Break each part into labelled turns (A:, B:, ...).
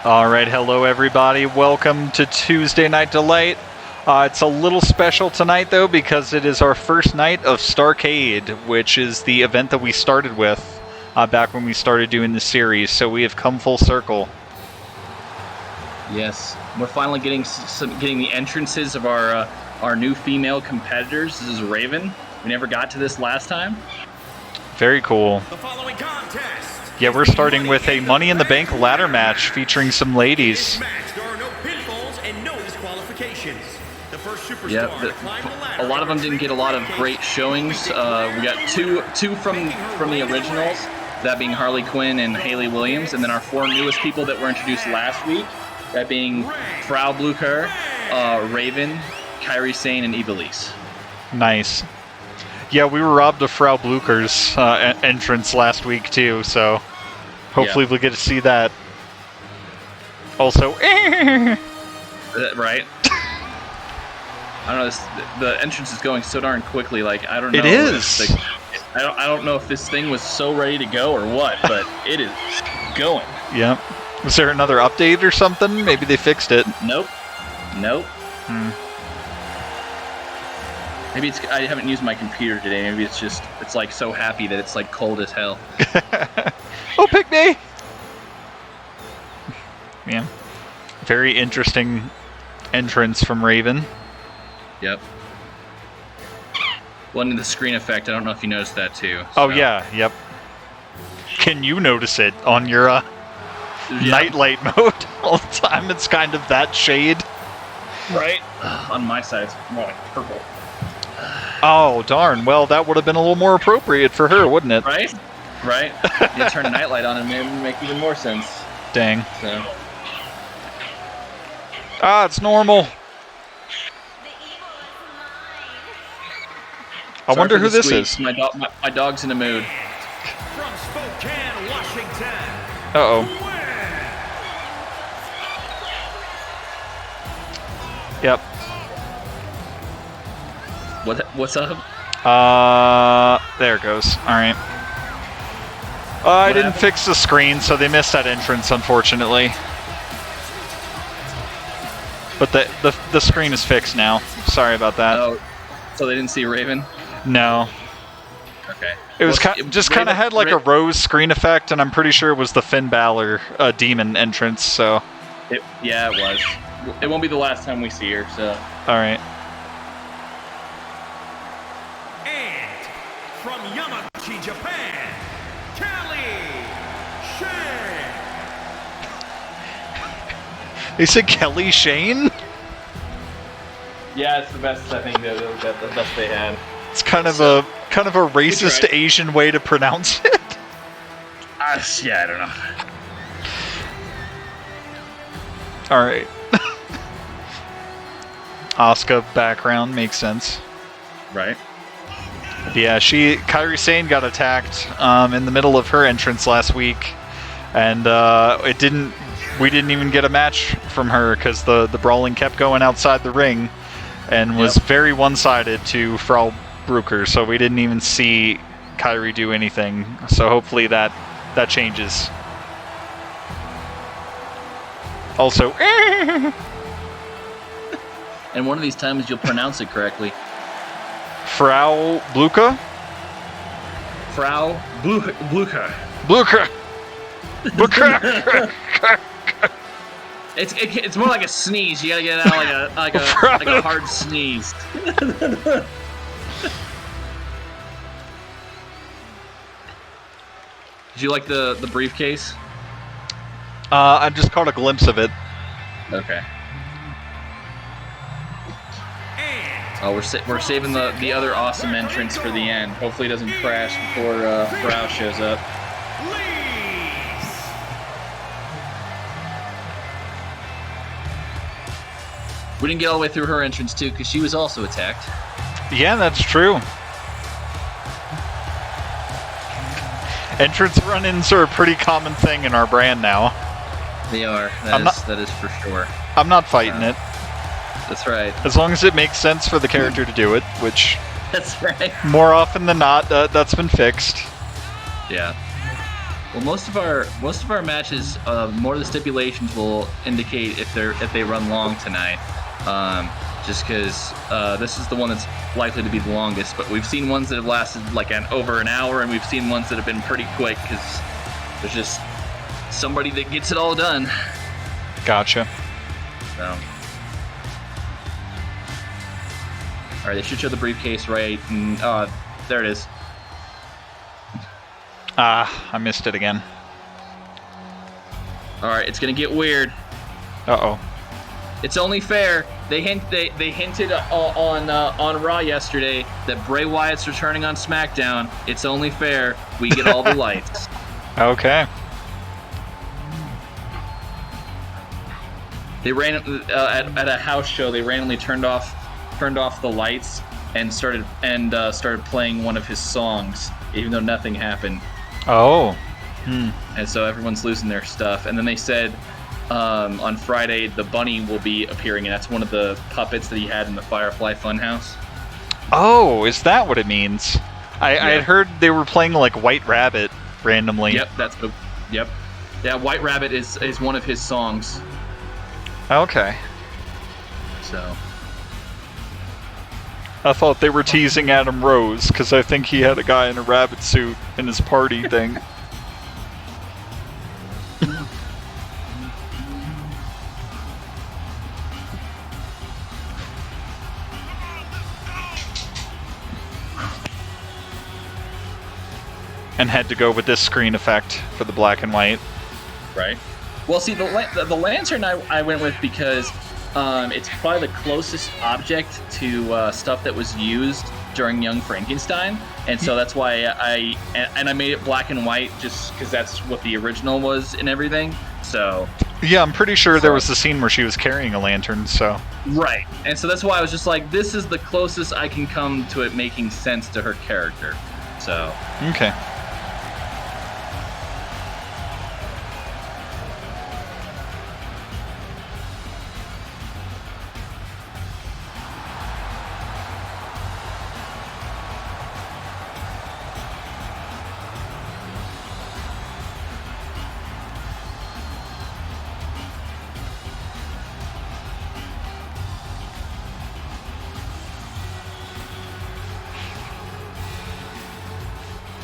A: Alright, hello everybody. Welcome to Tuesday Night Delight. It's a little special tonight though because it is our first night of Starrcade, which is the event that we started with back when we started doing the series, so we have come full circle.
B: Yes, we're finally getting the entrances of our new female competitors. This is Raven. We never got to this last time.
A: Very cool.
C: The following contest.
A: Yeah, we're starting with a Money in the Bank ladder match featuring some ladies.
C: There are no pinfalls and no disqualifications. The first superstar
B: Yeah,
C: to climb the ladder.
B: a lot of them didn't get a lot of great showings. We got two from the originals, that being Harley Quinn and Haley Williams, and then our four newest people that were introduced last week, that being Frau Blucher, Raven, Kairi Sane, and Ivelisse.
A: Nice. Yeah, we were robbed of Frau Blucher's entrance last week too, so hopefully we'll get to see that. Also,
B: Right? I don't know. The entrance is going so darn quickly. Like I don't know.
A: It is.
B: I don't know if this thing was so ready to go or what, but it is going.
A: Yeah. Was there another update or something? Maybe they fixed it.
B: Nope. Maybe it's I haven't used my computer today. Maybe it's like so happy that it's like cold as hell.
A: Oh, pick me! Yeah. Very interesting entrance from Raven.
B: Yep. Well, and the screen effect, I don't know if you noticed that too.
A: Oh yeah, yep. Can you notice it on your nightlight mode all the time? It's kind of that shade.
B: Right? On my side, it's more like purple.
A: Oh, darn. Well, that would have been a little more appropriate for her, wouldn't it?
B: Right? You turn a nightlight on and it would make even more sense.
A: Dang.
B: So.
A: Ah, it's normal. I wonder who this is.
B: My dog's in the mood.
C: From Spokane, Washington.
A: Uh-oh. Yep.
B: What's up?
A: There it goes. Alright. I didn't fix the screen, so they missed that entrance, unfortunately. But the screen is fixed now. Sorry about that.
B: Oh, so they didn't see Raven?
A: No.
B: Okay.
A: It was kind of had like a rose screen effect, and I'm pretty sure it was the Finn Balor demon entrance, so...
B: Yeah, it was. It won't be the last time we see her, so...
A: Alright.
C: And from Yamaguchi, Japan, Kelly Shane.
A: They said Kelly Shane?
B: Yeah, it's the best. I think the best they had.
A: It's kind of a racist Asian way to pronounce it.
B: Yeah, I don't know.
A: All right. Asuka background makes sense.
B: Right.
A: Yeah, Kairi Sane got attacked in the middle of her entrance last week, and we didn't even get a match from her because the brawling kept going outside the ring, and was very one-sided to Frau Blucher, so we didn't even see Kairi do anything. So hopefully that changes. Also,
B: And one of these times you'll pronounce it correctly.
A: Frau Blucher?
B: Frau Blucher.
A: Blucher! Blucher!
B: It's more like a sneeze. You gotta get it out like a hard sneeze. Did you like the briefcase?
A: I just caught a glimpse of it.
B: Okay. Oh, we're saving the other awesome entrance for the end. Hopefully it doesn't crash before Frau shows up. We didn't get all the way through her entrance too, because she was also attacked.
A: Yeah, that's true. Entrance run-ins are a pretty common thing in our brand now.
B: They are. That is for sure.
A: I'm not fighting it.
B: That's right.
A: As long as it makes sense for the character to do it, which...
B: That's right.
A: More often than not, that's been fixed.
B: Yeah. Well, most of our matches, more of the stipulations will indicate if they run long tonight. Just because this is the one that's likely to be the longest. But we've seen ones that have lasted like over an hour, and we've seen ones that have been pretty quick because there's just somebody that gets it all done.
A: Gotcha.
B: So, all right, they should show the briefcase right, and there it is.
A: I missed it again.
B: All right, it's gonna get weird.
A: Uh-oh.
B: It's only fair. They hinted on Raw yesterday that Bray Wyatt's returning on SmackDown. It's only fair we get all the lights.
A: Okay.
B: They ran at a house show. They randomly turned off the lights and started playing one of his songs, even though nothing happened.
A: Oh.
B: And so everyone's losing their stuff. And then they said on Friday the bunny will be appearing, and that's one of the puppets that he had in the Firefly Funhouse.
A: Oh, is that what it means? I had heard they were playing like White Rabbit randomly.
B: Yep, yep. Yeah, White Rabbit is one of his songs.
A: Okay.
B: So
A: I thought they were teasing Adam Rose because I think he had a guy in a rabbit suit in his party thing. And had to go with this screen effect for the black and white.
B: Right. Well, see, the lantern I went with because it's probably the closest object to stuff that was used during Young Frankenstein, and so that's why I made it black and white just because that's what the original was and everything. So
A: yeah, I'm pretty sure there was a scene where she was carrying a lantern. So
B: right, and so that's why I was just like, this is the closest I can come to it making sense to her character. So
A: okay.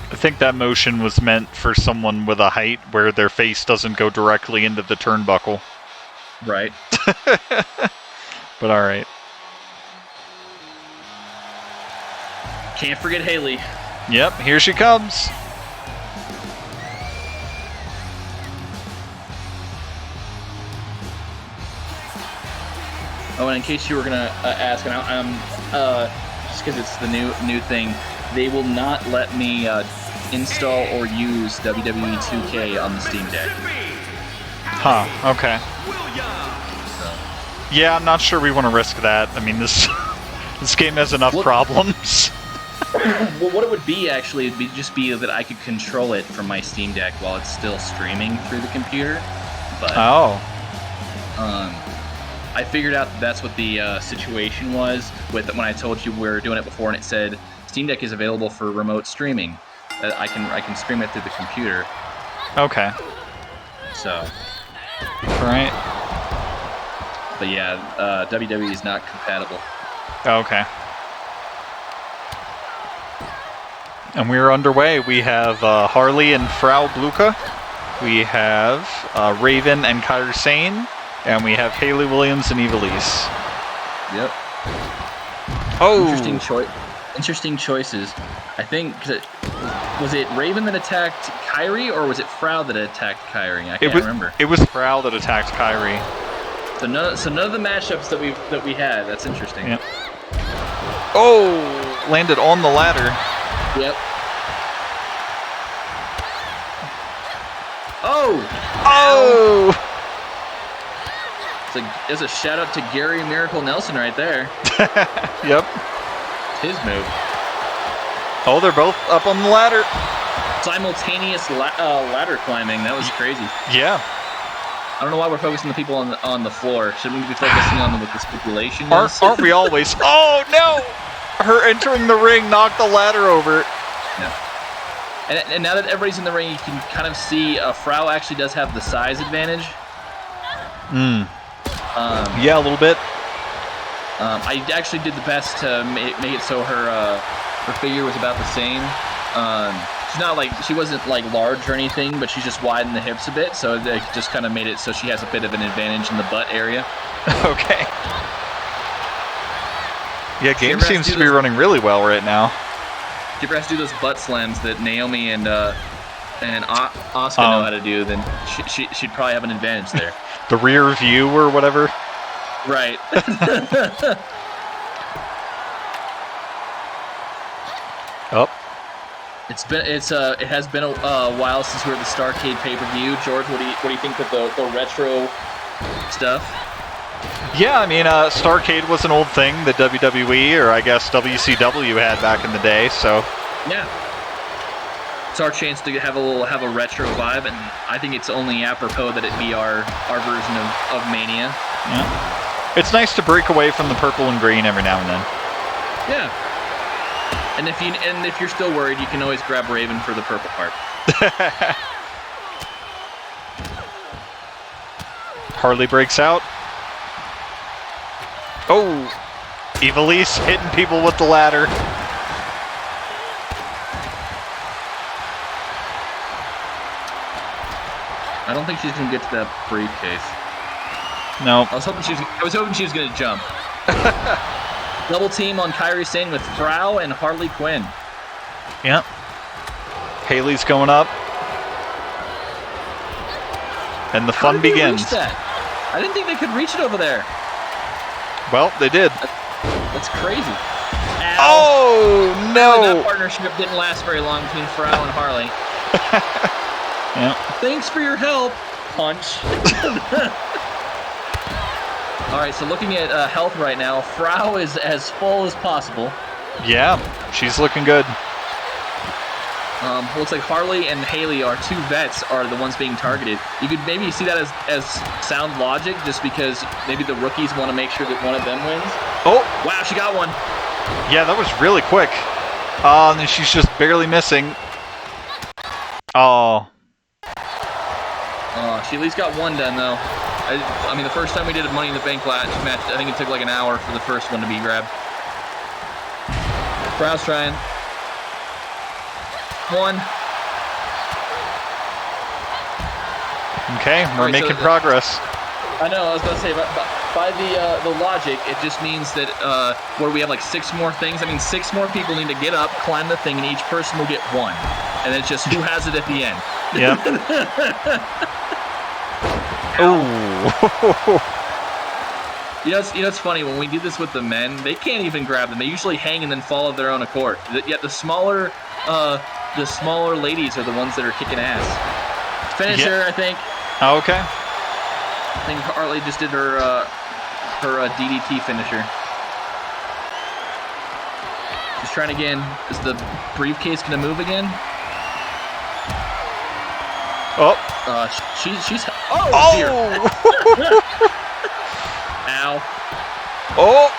A: I think that motion was meant for someone with a height where their face doesn't go directly into the turnbuckle.
B: Right.
A: But alright.
B: Can't forget Haley.
A: Yep, here she comes.
B: Oh, and in case you were gonna ask, and I'm just because it's the new thing, they will not let me install or use WWE 2K on the Steam Deck.
A: Huh, okay. Yeah, I'm not sure we want to risk that. I mean, this game has enough problems.
B: Well, what it would be actually would just be that I could control it from my Steam Deck while it's still streaming through the computer. But I figured out that's what the situation was with when I told you we were doing it before, and it said Steam Deck is available for remote streaming. I can stream it through the computer.
A: Okay.
B: So.
A: Right.
B: But yeah, WWE is not compatible.
A: Okay. And we're underway. We have Harley and Frau Blucher. We have Raven and Kairi Sane. And we have Haley Williams and Ivelisse.
B: Yep.
A: Oh!
B: Interesting choices. I think, was it Raven that attacked Kairi, or was it Frau that attacked Kairi? I can't remember.
A: It was Frau that attacked Kairi.
B: So none of the matchups that we had. That's interesting.
A: Yep. Oh! Landed on the ladder.
B: Yep. Oh!
A: Oh!
B: There's a shout out to Gary Miracle Nelson right there.
A: Yep.
B: It's his move.
A: Oh, they're both up on the ladder.
B: Simultaneous ladder climbing. That was crazy.
A: Yeah.
B: I don't know why we're focusing the people on the floor. Shouldn't we be focusing on them with the stipulation?
A: Aren't we always? Oh no! Her entering the ring knocked the ladder over.
B: Yeah. And now that everybody's in the ring, you can kind of see Frau actually does have the size advantage.
A: Yeah, a little bit.
B: I actually did the best to make it so her figure was about the same. She's not like, she wasn't like large or anything, but she's just widened the hips a bit, so it just kind of made it so she has a bit of an advantage in the butt area.
A: Okay. Yeah, game seems to be running really well right now.
B: If you ever have to do those butt slams that Naomi and Asuka know how to do, then she'd probably have an advantage there.
A: The rear view or whatever.
B: Right.
A: Oh.
B: It has been a while since we were at the Starrcade pay-per-view. George, what do you think of the retro stuff?
A: Yeah, I mean, Starrcade was an old thing that WWE, or I guess WCW, had back in the day. So
B: yeah, it's our chance to have a retro vibe, and I think it's only apropos that it be our version of Mania.
A: Yeah, it's nice to break away from the purple and green every now and then.
B: Yeah. And if you're still worried, you can always grab Raven for the purple part.
A: Harley breaks out. Oh, Ivelisse hitting people with the ladder.
B: I don't think she's gonna get to that briefcase.
A: No.
B: I was hoping she was gonna jump. Double team on Kairi Sane with Frau and Harley Quinn.
A: Yep. Haley's going up. And the fun begins.
B: Reach that? I didn't think they could reach it over there.
A: Well, they did.
B: That's crazy. Ow.
A: Oh, no!
B: That partnership didn't last very long between Frau and Harley.
A: Yeah.
B: Thanks for your help. Punch. All right, so looking at health right now, Frau is as full as possible.
A: Yeah, she's looking good.
B: Looks like Harley and Haley, our two vets, are the ones being targeted. You could maybe see that as sound logic, just because maybe the rookies want to make sure that one of them wins. Oh! Wow, she got one.
A: Yeah, that was really quick. And then she's just barely missing. Oh.
B: She at least got one done, though. I mean, the first time we did a Money in the Bank match, I think it took like an hour for the first one to be grabbed. Frau's trying. One.
A: Okay, we're making progress.
B: I know, I was going to say, by the logic, it just means that, what do we have, like 6 more things? I mean, 6 more people need to get up, climb the thing, and each person will get one. And it's just who has it at the end.
A: Yep. Oh.
B: You know, it's funny, when we do this with the men, they can't even grab them. They usually hang and then fall of their own accord. Yet the smaller ladies are the ones that are kicking ass. Finisher, yeah. I think.
A: Oh, okay.
B: I think Harley just did her DDT finisher. She's trying again. Is the briefcase gonna move again?
A: Oh.
B: She's. Oh. Dear. Ow.
A: Oh.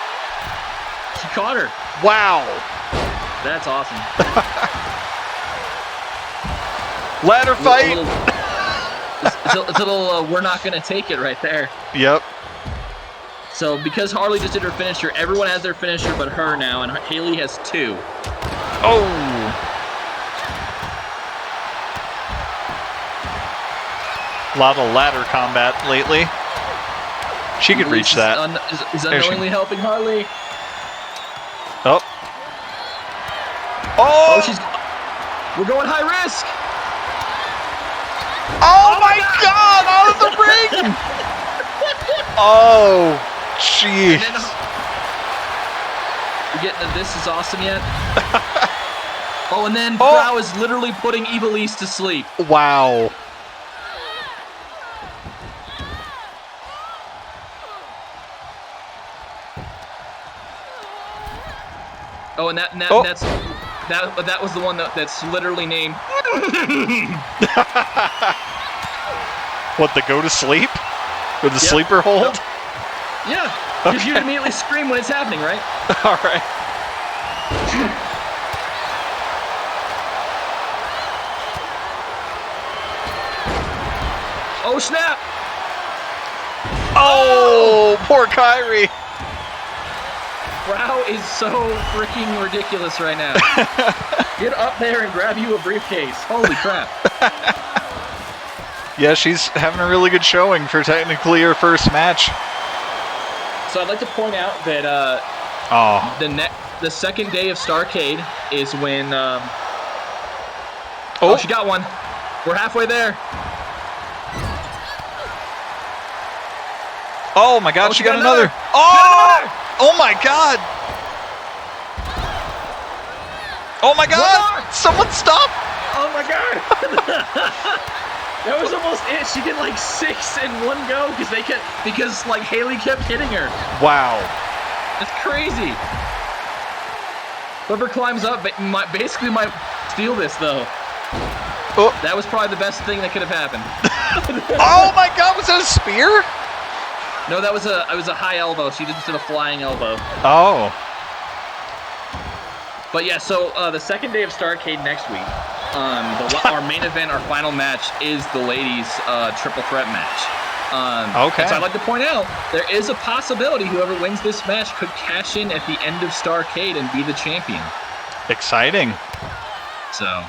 B: She caught her.
A: Wow.
B: That's awesome.
A: Ladder fight.
B: It's a little we're not going to take it right there.
A: Yep.
B: So because Harley just did her finisher, everyone has their finisher but her now, and Haley has 2.
A: Oh. A lot of ladder combat lately. She could reach that.
B: Is unknowingly helping Harley.
A: Oh. Oh!
B: We're going high risk.
A: Oh my God! Out of the ring! Oh, jeez.
B: You getting this is awesome yet? Oh, and then Frau is literally putting Ivelisse to sleep.
A: Wow.
B: Oh, and that was the one that's literally named.
A: What, the go to sleep? Or the sleeper hold?
B: Yeah, because you immediately scream when it's happening, right?
A: All right.
B: Oh, snap!
A: Oh, poor Kyrie.
B: Frau is so freaking ridiculous right now. Get up there and grab you a briefcase. Holy crap.
A: Yeah, she's having a really good showing for technically her first match.
B: So I'd like to point out that the second day of Starrcade is when... Oh, she got one. We're halfway there.
A: Oh my God, she got another. Oh my God. Oh my God. Someone stop.
B: Oh my God. That was almost it. She did like 6 in one go because like Haley kept hitting her.
A: Wow.
B: That's crazy. Whoever climbs up basically might steal this though.
A: Oh.
B: That was probably the best thing that could have happened.
A: Oh my God, was that a spear?
B: No, it was a high elbow. She just did a flying elbow.
A: Oh.
B: But yeah, so the second day of Starrcade next week, our main event, our final match is the ladies' triple threat match.
A: Okay.
B: So I'd like to point out there is a possibility whoever wins this match could cash in at the end of Starrcade and be the champion.
A: Exciting.
B: So.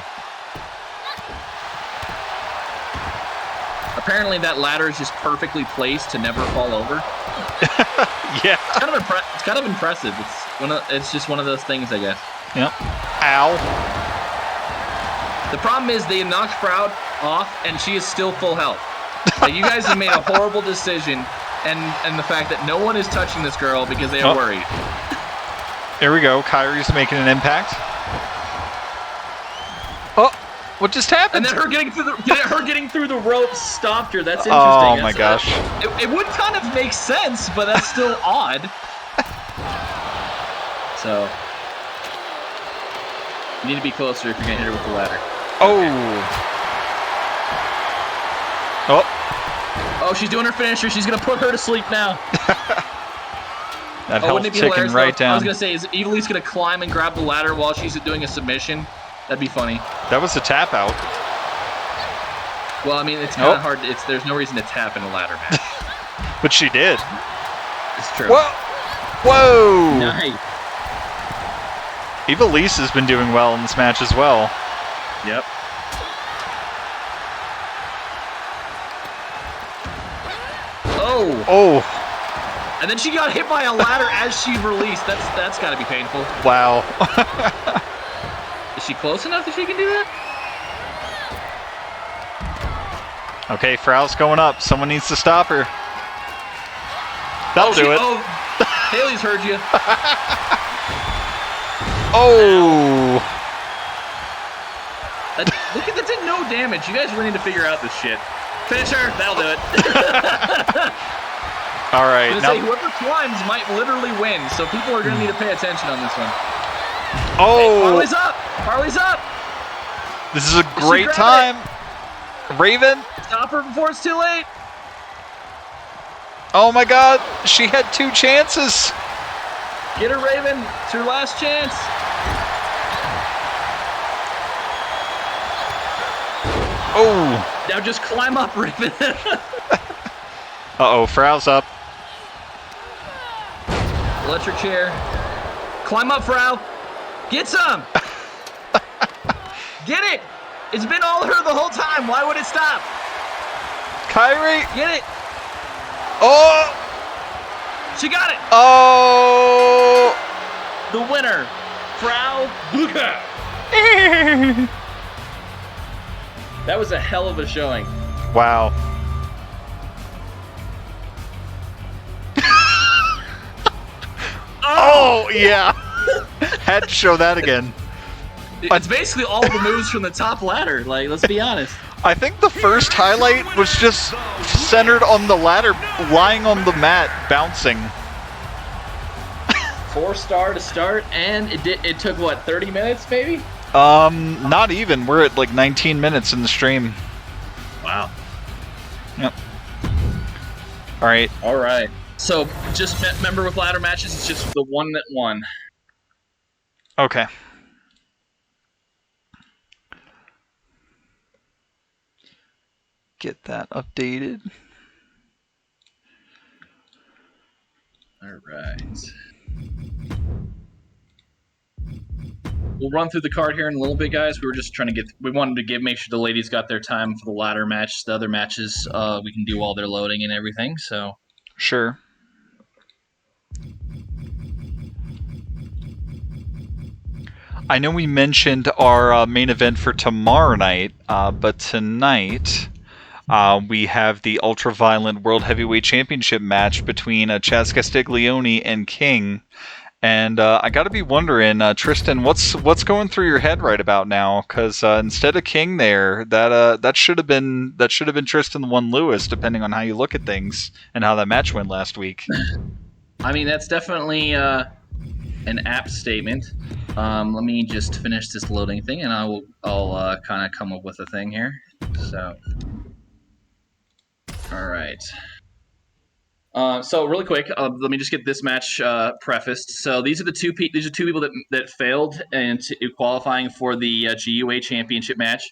B: Apparently that ladder is just perfectly placed to never fall over.
A: Yeah.
B: It's kind of impressive. It's just one of those things, I guess.
A: Yep. Ow.
B: The problem is they knocked Frau off, and she is still full health. Like, you guys have made a horrible decision, and the fact that no one is touching this girl because they are worried.
A: Here we go. Kyrie's making an impact. Oh. What just happened?
B: And then her getting through the ropes stopped her. That's interesting.
A: Oh my gosh.
B: It would kind of make sense, but that's still odd. So you need to be closer if you're gonna hit her with the ladder. Oh, she's doing her finisher. She's gonna put her to sleep now.
A: That health ticking right down.
B: I was gonna say, is Evilise gonna climb and grab the ladder while she's doing a submission? That'd be funny.
A: That was a tap out.
B: Well, I mean, it's kind of hard. There's no reason to tap in a ladder match.
A: But she did.
B: It's true.
A: Whoa!
B: Nice.
A: Evilise has been doing well in this match as well.
B: Yep.
A: Oh!
B: And then she got hit by a ladder as she released. That's got to be painful.
A: Wow.
B: Is she close enough that she can do that?
A: Okay, Frau's going up. Someone needs to stop her. That'll do it.
B: Oh, Haley's heard you.
A: Oh!
B: Look at that, did no damage. You guys really need to figure out this shit. Finish her. That'll do it.
A: All right.
B: I'm gonna say whoever climbs might literally win, so people are gonna need to pay attention on this one.
A: Oh!
B: Hey, Farley's up! Farley's up!
A: This is a great time. Raven.
B: Stop her before it's too late.
A: Oh my God! She had 2 chances.
B: Get her, Raven. It's her last chance.
A: Oh!
B: Now just climb up, Raven.
A: Uh-oh, Frau's up.
B: Electric chair. Climb up, Frau. Get some. Get it. It's been all her the whole time. Why would it stop?
A: Kyrie.
B: Get it.
A: Oh!
B: She got it.
A: Oh!
B: The winner, Frau Boycott. That was a hell of a showing.
A: Wow. Oh, yeah. Had to show that again.
B: It's basically all the moves from the top ladder. Like, let's be honest.
A: I think the first highlight was just centered on the ladder, lying on the mat, bouncing.
B: 4-star to start, and it took, what, 30 minutes, maybe?
A: Not even. We're at like 19 minutes in the stream.
B: Wow.
A: Yep. All right.
B: All right. So, just remember with ladder matches, it's just the one that won.
A: Okay. get that updated.
B: All right. We'll run through the card here in a little bit, guys. We were just trying to make sure the ladies got their time for the ladder match. The other matches, we can do all their loading and everything. So
A: Sure. I know we mentioned our main event for tomorrow night, but tonight we have the Ultraviolent World Heavyweight Championship match between Chaz Castiglione and King. And I gotta be wondering, Tristan, what's going through your head right about now? Because instead of King there, that should have been Tristan the One Lewis, depending on how you look at things and how that match went last week.
B: I mean, that's definitely an apt statement. Let me just finish this loading thing, and I'll kind of come up with a thing here. So, all right. So really quick, let me just get this match prefaced. So these are two people that failed into qualifying for the GUA Championship match.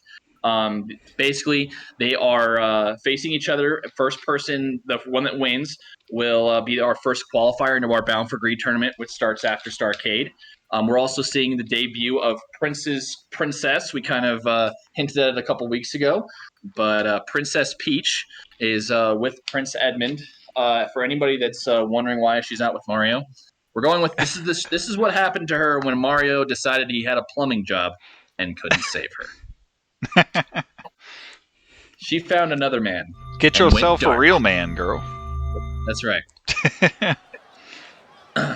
B: Basically, they are facing each other. First person, the one that wins, will be our first qualifier into our Bound for Greed tournament, which starts after Starrcade. We're also seeing the debut of Princess. We kind of hinted at it a couple weeks ago, but Princess Peach is with Prince Edmund. For anybody that's wondering why she's not with Mario, we're going with this is what happened to her when Mario decided he had a plumbing job and couldn't save her. She found another man.
A: Get yourself a real man, girl.
B: That's right.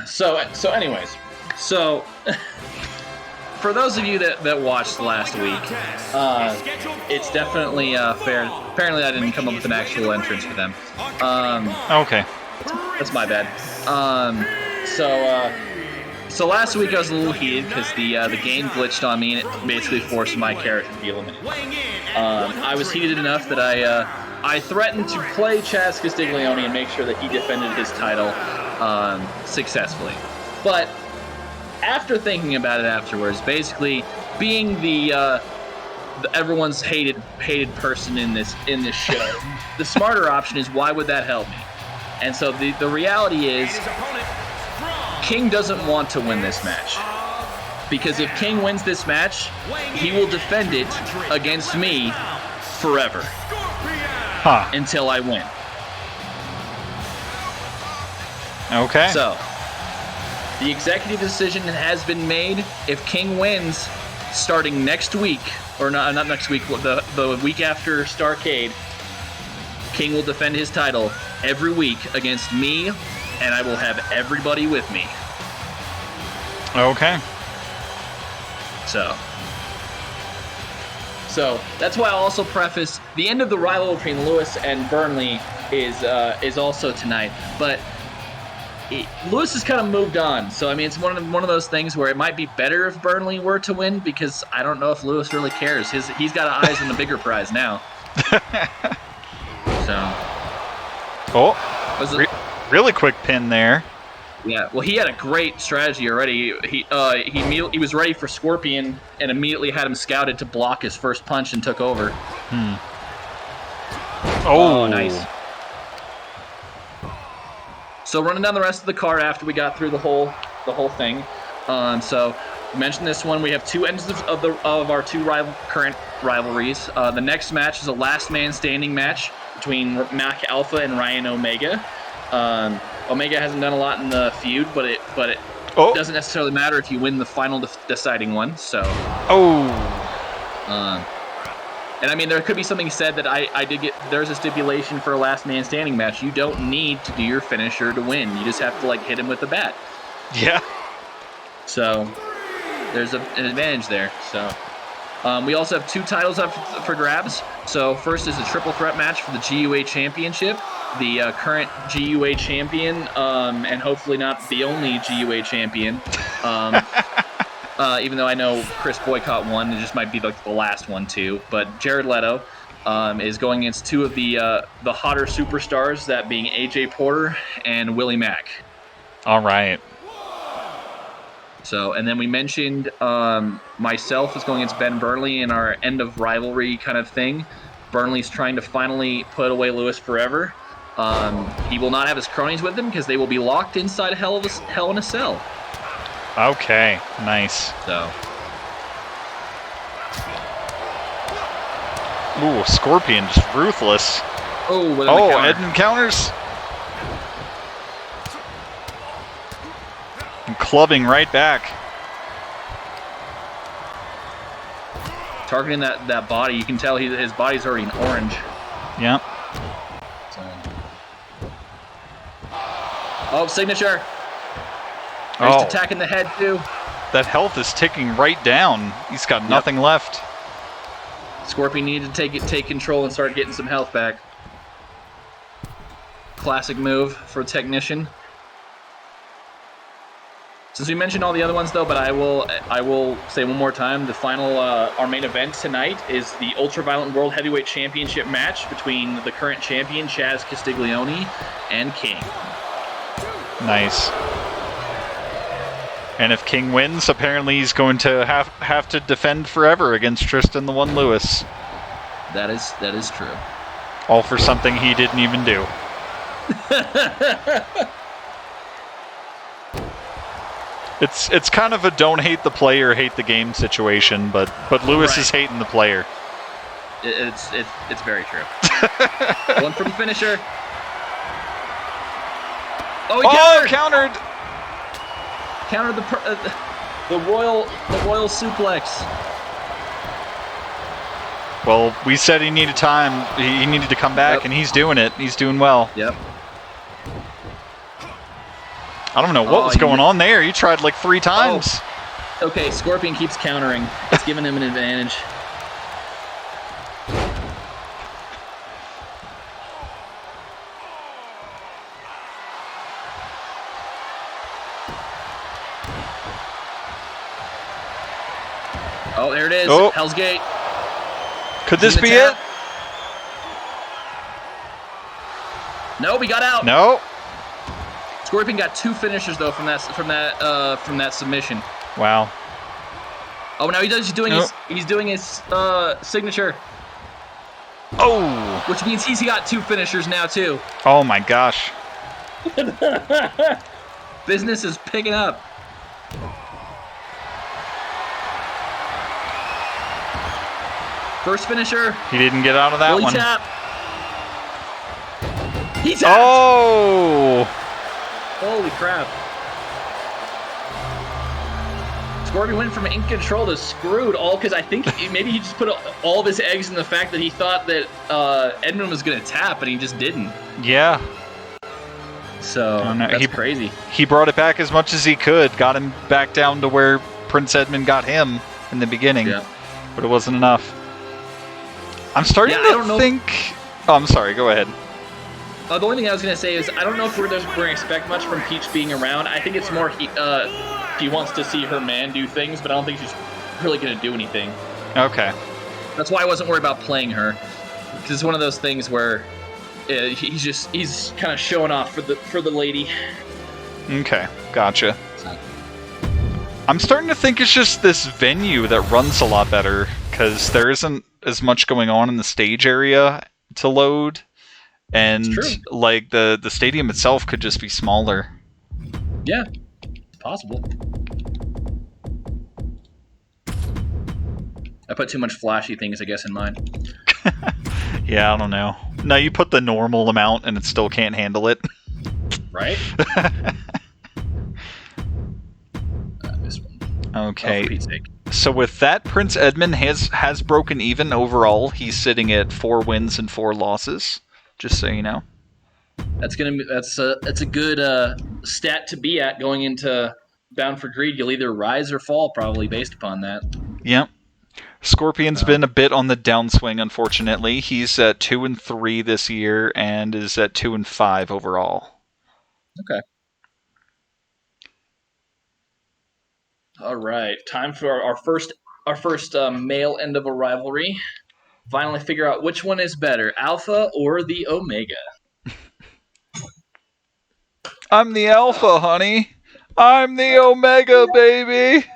B: So anyways, for those of you that watched last week, it's definitely fair. Apparently, I didn't come up with an actual entrance for them.
A: Okay.
B: That's my bad. So last week I was a little heated because the game glitched on me and it basically forced my character to be eliminated. I was heated enough that I threatened to play Chaz Castiglione and make sure that he defended his title successfully. But after thinking about it afterwards, basically being the everyone's hated person in this show, the smarter option is, why would that help me? And so the reality is, King doesn't want to win this match, because if King wins this match, he will defend it against me forever until I win.
A: Okay.
B: So the executive decision has been made. If King wins, starting next week, or not next week, the week after Starrcade, King will defend his title every week against me, and I will have everybody with me.
A: Okay.
B: So that's why I also preface the end of the rivalry between Lewis and Burnley is also tonight, but Lewis has kind of moved on. So I mean, it's one of those things where it might be better if Burnley were to win, because I don't know if Lewis really cares. He's got eyes on the bigger prize now.
A: Really quick pin there.
B: Yeah, well, he had a great strategy already. He was ready for Scorpion and immediately had him scouted to block his first punch and took over. Oh, nice. So running down the rest of the card after we got through the whole thing. So we mentioned this one. We have two ends of our two current rivalries. The next match is a last man standing match between Mac Alpha and Ryan Omega. Omega hasn't done a lot in the feud, but it doesn't necessarily matter if you win the final deciding one. So. And I mean, there could be something said that I did get. There's a stipulation for a last man standing match. You don't need to do your finisher to win. You just have to hit him with the bat.
A: Yeah.
B: So there's an advantage there. So we also have two titles up for grabs. So first is a triple threat match for the GUA Championship. The current GUA champion, and hopefully not the only GUA champion. Even though I know Chris Boycott won, it just might be the last one too. But Jared Leto is going against two of the hotter superstars, that being AJ Porter and Willie Mack.
A: All right.
B: So, and then we mentioned myself is going against Ben Burnley in our end of rivalry kind of thing. Burnley's trying to finally put away Lewis forever. He will not have his cronies with him because they will be locked inside Hell in a Cell.
A: Okay, nice.
B: So.
A: Ooh, Scorpion just ruthless.
B: Oh,
A: Edmund counters. And clubbing right back.
B: Targeting that body, you can tell his body's already in orange.
A: Yep.
B: So. Oh, signature. He's attacking the head too.
A: That health is ticking right down. He's got nothing left.
B: Scorpion needed to take control and start getting some health back. Classic move for a technician. Since we mentioned all the other ones, though, but I will say one more time, the final, our main event tonight is the Ultraviolent World Heavyweight Championship match between the current champion, Chaz Castiglione, and King.
A: Nice. And if King wins, apparently he's going to have to defend forever against Tristan the One Lewis.
B: That is true.
A: All for something he didn't even do. It's kind of a don't hate the player, hate the game situation, but Lewis is hating the player.
B: It's very true. One for the finisher. Oh, he
A: countered!
B: Countered the royal suplex.
A: Well, we said he needed time. He needed to come back, and he's doing it. He's doing well.
B: Yep.
A: I don't know what was going on there. He tried like 3 times.
B: Okay, Scorpion keeps countering. It's giving him an advantage. Oh, there it is.
A: Oh.
B: Hell's Gate.
A: Could this be it?
B: No, we got out.
A: No.
B: Scorpion got 2 finishers though from that submission.
A: Wow.
B: Oh, now he's doing his signature.
A: Oh.
B: Which means he's got 2 finishers now too.
A: Oh my gosh.
B: Business is picking up. First finisher.
A: He didn't get out of that one.
B: Tap. He tapped.
A: Oh.
B: Holy crap. Scorpion went from in control to screwed, all because I think maybe he just put all of his eggs in the fact that he thought that Edmund was going to tap, and he just didn't.
A: Yeah.
B: So, that's crazy.
A: He brought it back as much as he could, got him back down to where Prince Edmund got him in the beginning, but it wasn't enough. I'm starting to think... Oh, I'm sorry, go ahead.
B: The only thing I was going to say is I don't know if we're going to expect much from Peach being around. I think it's more he wants to see her man do things, but I don't think she's really going to do anything.
A: Okay.
B: That's why I wasn't worried about playing her, because it's one of those things where he's kind of showing off for the lady.
A: Okay, gotcha. I'm starting to think it's just this venue that runs a lot better, because there isn't as much going on in the stage area to load, and like the stadium itself could just be smaller.
B: Yeah, it's possible. I put too much flashy things, I guess, in mine.
A: Yeah, I don't know. No, you put the normal amount and it still can't handle it.
B: Right? This one.
A: Okay.
B: Oh, for Pete's sake.
A: So with that, Prince Edmund has broken even overall. He's sitting at 4 wins and 4 losses. Just so you know.
B: That's a good stat to be at going into Bound for Greed. You'll either rise or fall, probably based upon that.
A: Yep. Scorpion's been a bit on the downswing, unfortunately. He's at 2-3 this year and is at 2-5 overall.
B: Okay. All right, time for our first male end of a rivalry. Finally, figure out which one is better, Alpha or the Omega.
A: I'm the Alpha, honey. I'm the Omega, baby.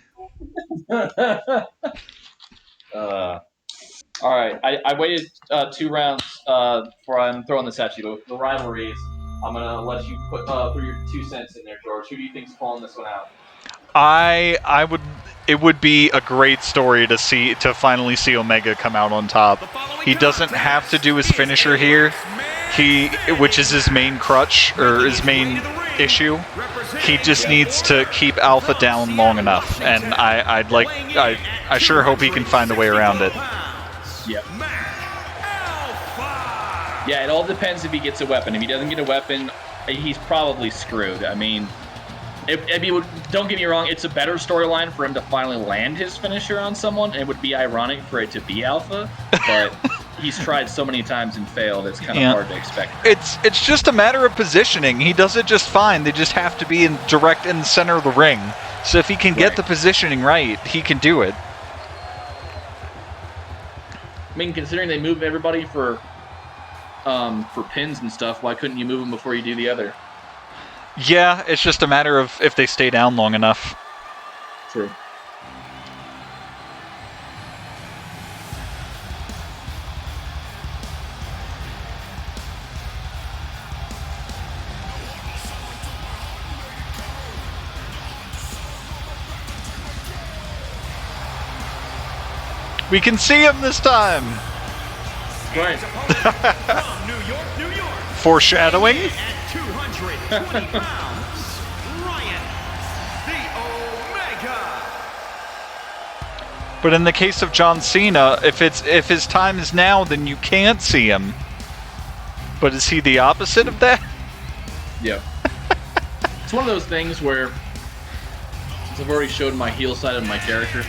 B: All right, I waited 2 rounds before I'm throwing this at you. The rivalries. I'm gonna let you put your 2 cents in there, George. Who do you think's pulling this one out?
A: I would. It would be a great story to finally see Omega come out on top. He doesn't have to do his finisher here. Which is his main crutch or his main issue. He just needs to keep Alpha down long enough, and I sure hope he can find a way around it.
B: Yep. Yeah, it all depends if he gets a weapon. If he doesn't get a weapon, he's probably screwed. I mean, don't get me wrong, it's a better storyline for him to finally land his finisher on someone, and it would be ironic for it to be Alpha, but he's tried so many times and failed, it's kind of hard to expect.
A: It's just a matter of positioning. He does it just fine. They just have to be direct in the center of the ring. So if he can get the positioning right, he can do it.
B: I mean, considering they move everybody for pins and stuff, why couldn't you move them before you do the other?
A: Yeah, it's just a matter of if they stay down long enough.
B: True.
A: We can see him this time.
B: Right.
C: From New York, New York.
A: Foreshadowing.
C: At 220 pounds, Ryan, the Omega.
A: But in the case of John Cena, if his time is now, then you can't see him. But is he the opposite of that?
B: Yeah. It's one of those things where, since I've already showed my heel side of my character,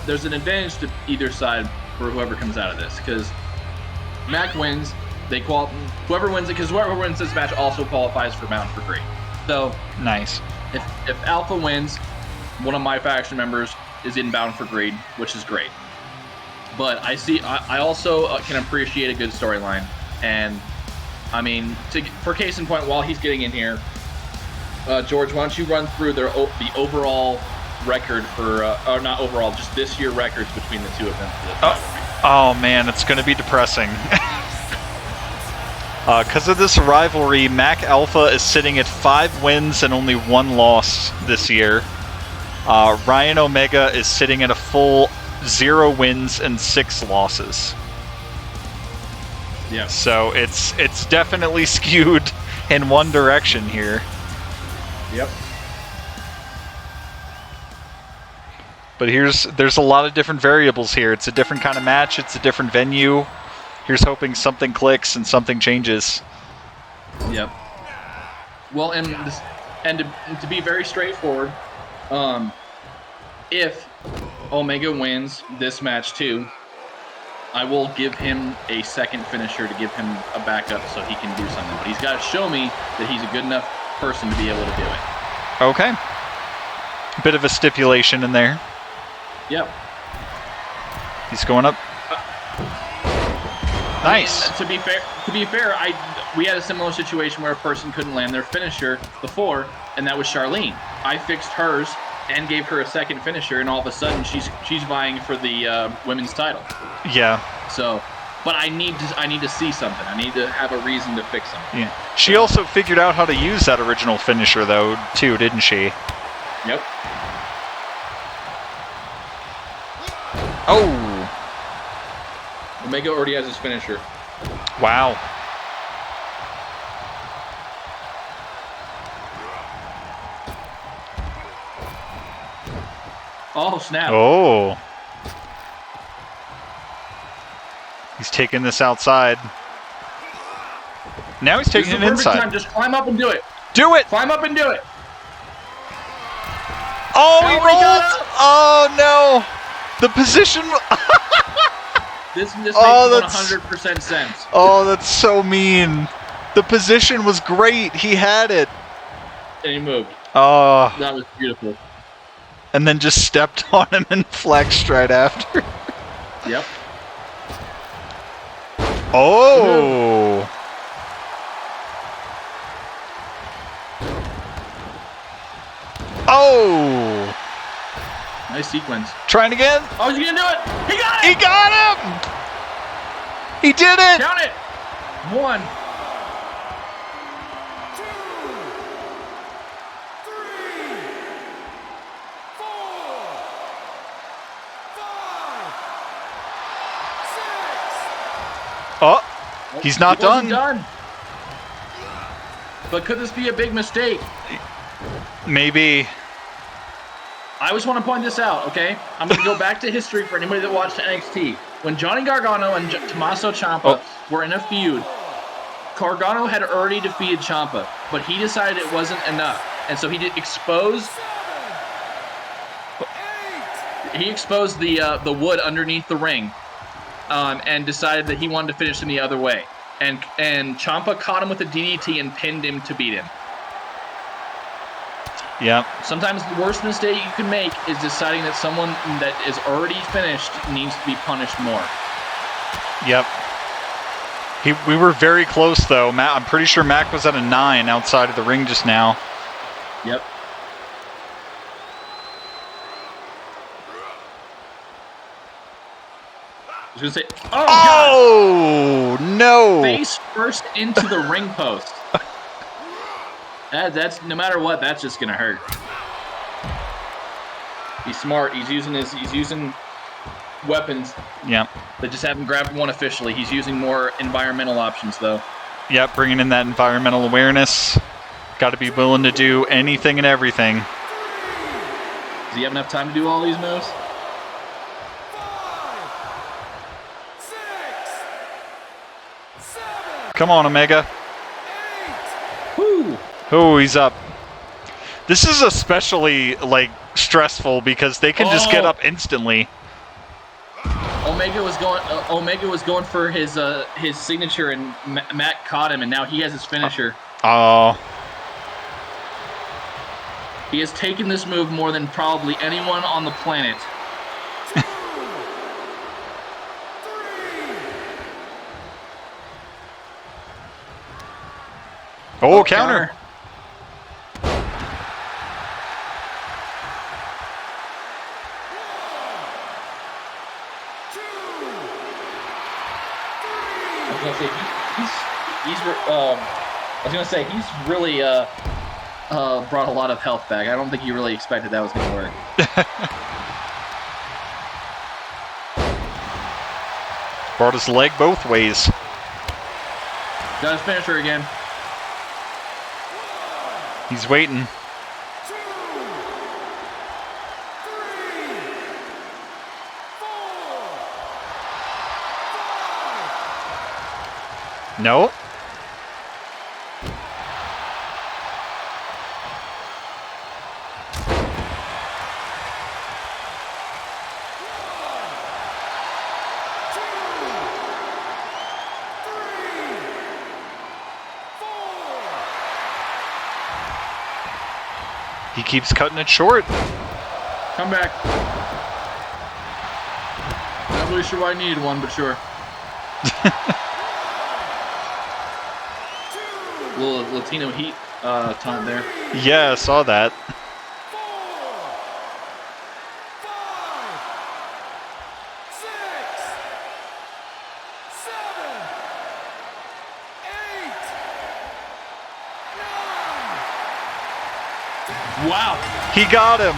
B: there's an advantage to either side for whoever comes out of this, because Mac wins. Whoever wins it, because whoever wins this match also qualifies for Bound for Greed. So
A: nice.
B: If Alpha wins, one of my faction members is in Bound for Greed, which is great. But I also can appreciate a good storyline, and I mean, for case in point, while he's getting in here, George, why don't you run through the overall record for, or not overall, just this year records between the two of them.
A: Oh man, it's going to be depressing. Because of this rivalry, Mac Alpha is sitting at 5 wins and only 1 loss this year. Ryan Omega is sitting at a full 0 wins and 6 losses.
B: Yeah.
A: So it's definitely skewed in one direction here.
B: Yep.
A: But there's a lot of different variables here. It's a different kind of match. It's a different venue. Here's hoping something clicks and something changes.
B: Yep. Well, and to be very straightforward, if Omega wins this match too, I will give him a second finisher to give him a backup so he can do something. But he's got to show me that he's a good enough person to be able to do it.
A: Okay. Bit of a stipulation in there.
B: Yep.
A: He's going up. Nice.
B: I mean, to be fair, we had a similar situation where a person couldn't land their finisher before, and that was Charlene. I fixed hers and gave her a second finisher, and all of a sudden she's vying for the women's title.
A: Yeah.
B: So, but I need to see something. I need to have a reason to fix something.
A: Yeah. She also figured out how to use that original finisher though, too, didn't she?
B: Yep.
A: Oh.
B: Omega already has his finisher.
A: Wow.
B: Oh, snap.
A: Oh. He's taking this outside. Now he's taking it inside.
B: Time. Just climb up and do it.
A: Do it!
B: Climb up and do it.
A: Oh, he rolled! Oh, no. The position...
B: This makes 100% sense.
A: Oh, that's so mean. The position was great. He had it.
B: And he moved.
A: Oh.
B: That was beautiful.
A: And then just stepped on him and flexed right after.
B: Yep.
A: Oh. Oh.
B: Nice sequence.
A: Trying again.
B: Oh, he's gonna do it. He got it.
A: He got him. He did it!
B: Count it! 1,
D: 2, 3, 4, 5, 6.
A: Oh, he's not
B: He wasn't
A: done.
B: done. But could this be a big mistake?
A: Maybe.
B: I just want to point this out, okay? I'm going to go back to history for anybody that watched NXT. When Johnny Gargano and Tommaso Ciampa were in a feud, Gargano had already defeated Ciampa, but he decided it wasn't enough. And so he exposed the wood underneath the ring and decided that he wanted to finish him the other way. And Ciampa caught him with a DDT and pinned him to beat him.
A: Yep.
B: Sometimes the worst mistake you can make is deciding that someone that is already finished needs to be punished more.
A: Yep. We were very close, though. I'm pretty sure Mac was at a 9 outside of the ring just now.
B: Yep. I was going to say,
A: oh, no!
B: Face first into the ring post. That's no matter what, that's just gonna hurt. He's smart. He's using weapons.
A: Yep.
B: They just haven't grabbed one officially. He's using more environmental options though.
A: Yep, bringing in that environmental awareness. Got to be willing to do anything and everything.
B: Does he have enough time to do all these moves?
D: 5, 6, 7,
A: Come on, Omega.
D: 8.
B: Woo!
A: Oh, he's up. This is especially, stressful because they can just get up instantly.
B: Omega was going for his signature, and Matt caught him, and now he has his finisher.
A: Oh.
B: He has taken this move more than probably anyone on the planet.
A: Oh, counter.
B: He's really brought a lot of health back. I don't think he really expected that was going to work.
A: Brought his leg both ways.
B: Got his finisher again.
A: He's waiting.
D: 2, 3, 4, 5.
A: No. He keeps cutting it short.
B: Come back. Not really sure why I needed one, but sure. Little Latino heat taunt there.
A: Yeah, I saw that.
D: 4, 5, 6, 7, 8, 9.
B: Wow.
A: He got him.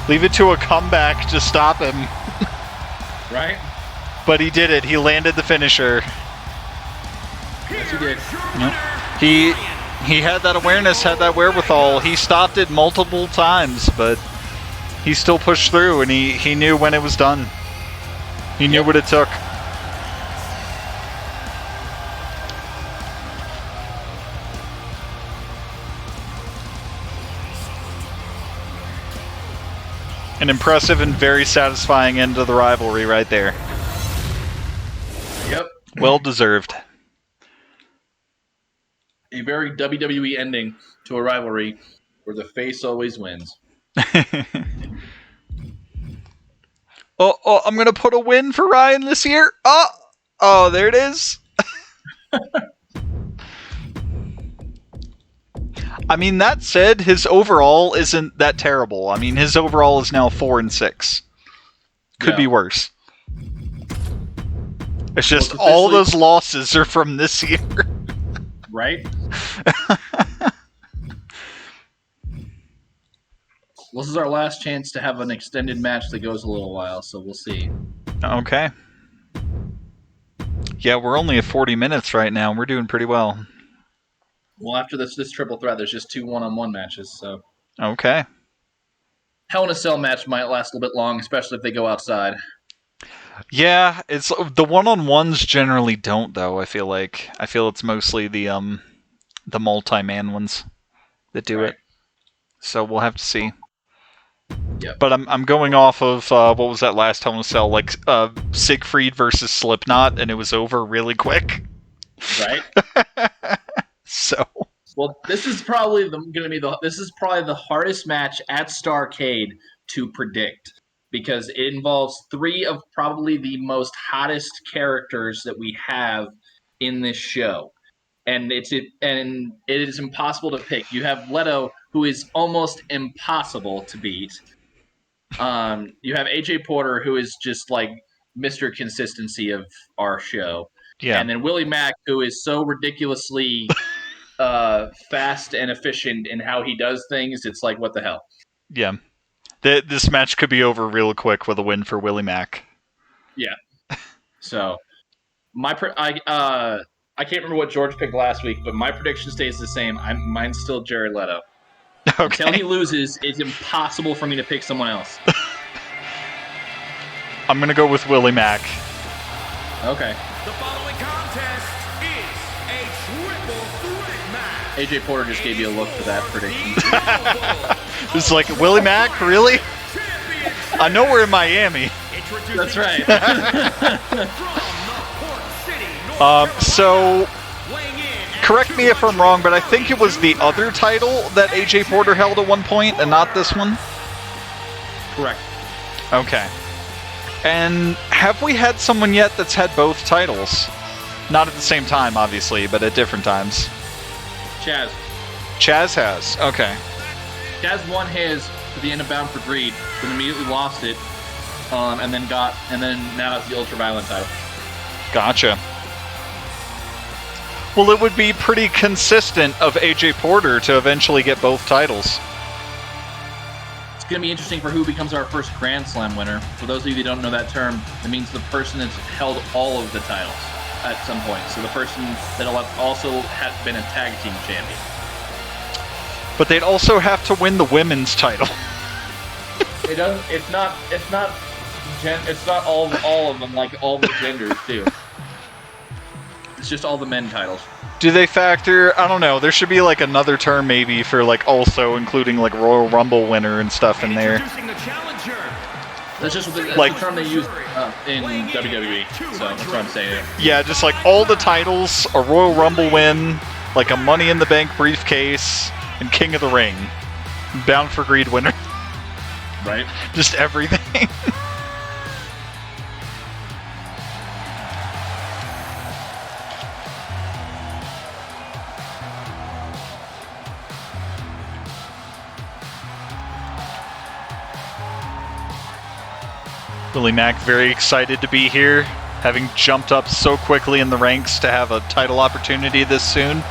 A: Leave it to a comeback to stop him.
B: Right?
A: But he did it. He landed the finisher.
B: Yes, he did.
A: He had that awareness, had that wherewithal. He stopped it multiple times, but he still pushed through, and he knew when it was done. He knew what it took. An impressive and very satisfying end to the rivalry right there.
B: Yep.
A: Well deserved.
B: A very WWE ending to a rivalry where the face always wins.
A: Oh, I'm going to put a win for Ryan this year. Oh, there it is. I mean, that said, his overall isn't that terrible. I mean, his overall is now 4-6. Could be worse. It's just
B: Well,
A: all
B: officially-
A: those losses are from this year.
B: Right? This is our last chance to have an extended match that goes a little while, so we'll see.
A: Okay. Yeah, we're only at 40 minutes right now. We're doing pretty well.
B: Well, after this triple threat, there's just 2 one-on-one matches, so...
A: Okay.
B: Hell in a Cell match might last a little bit long, especially if they go outside.
A: Yeah, it's the one-on-ones generally don't though. I feel it's mostly the multi-man ones that do it. So we'll have to see.
B: Yep.
A: But I'm going off of what was that last Hell in a Cell, like Siegfried versus Slipknot, and it was over really quick.
B: Right?
A: So.
B: Well, this is probably the hardest match at Starrcade to predict, because it involves 3 of probably the most hottest characters that we have in this show, and it is impossible to pick. You have Leto, who is almost impossible to beat. You have AJ Porter, who is just like Mr. Consistency of our show,
A: Yeah.
B: and then Willie Mack, who is so ridiculously fast and efficient in how he does things. It's like, what the hell?
A: Yeah. This match could be over real quick with a win for Willie Mack.
B: Yeah. So, I can't remember what George picked last week, but my prediction stays the same. Mine's still Jared Leto.
A: Okay.
B: Until he loses, it's impossible for me to pick someone else.
A: I'm gonna go with Willie Mack.
B: Okay.
C: The following contest is a triple threat match.
B: AJ Porter just gave you a look for that prediction.
A: It's like, Willie Mack, really? I know we're in Miami.
B: That's right.
A: So, correct me if I'm wrong, but I think it was the other title that AJ Porter held at one point, and not this one?
B: Correct.
A: Okay. And have we had someone yet that's had both titles? Not at the same time, obviously, but at different times.
B: Chaz.
A: Chaz has. Okay.
B: Chaz won his at the end of Bound for Greed, then immediately lost it, and then now it's the Ultraviolent title.
A: Gotcha. Well, it would be pretty consistent of AJ Porter to eventually get both titles.
B: It's going to be interesting for who becomes our first Grand Slam winner. For those of you that don't know that term, it means the person that's held all of the titles at some point. So the person that'll also have been a tag team champion.
A: But they'd also have to win the women's title.
B: It doesn't. It's not all of them like all the genders too. It's just all the men titles.
A: Do they factor? I don't know. There should be like another term maybe for like also including like Royal Rumble winner and stuff in there.
C: Introducing the challenger.
B: That's just the
A: Like-
B: term they use in WWE. So that's what I'm saying.
A: Yeah, just like all the titles, a Royal Rumble win, like a Money in the Bank briefcase, and King of the Ring. Bound for Greed winner.
B: Right?
A: Just everything. Willie Mack very excited to be here, having jumped up so quickly in the ranks to have a title opportunity this soon.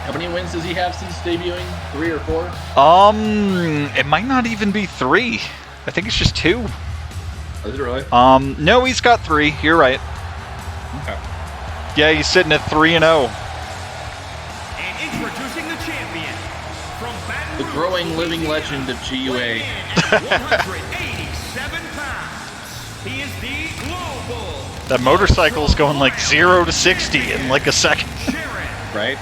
B: How many wins does he have since debuting? 3 or 4?
A: It might not even be 3. I think it's just 2.
B: Is it really?
A: No, he's got 3. You're right.
B: Okay.
A: Yeah, he's sitting at 3-0.
C: And introducing the champion from Baton
B: The
C: Rouge,
B: growing living legend of GUA.
C: 187 pounds. He is the global
A: That motorcycle's going like 0 to 60 in like a second.
C: Sharon.
B: Right?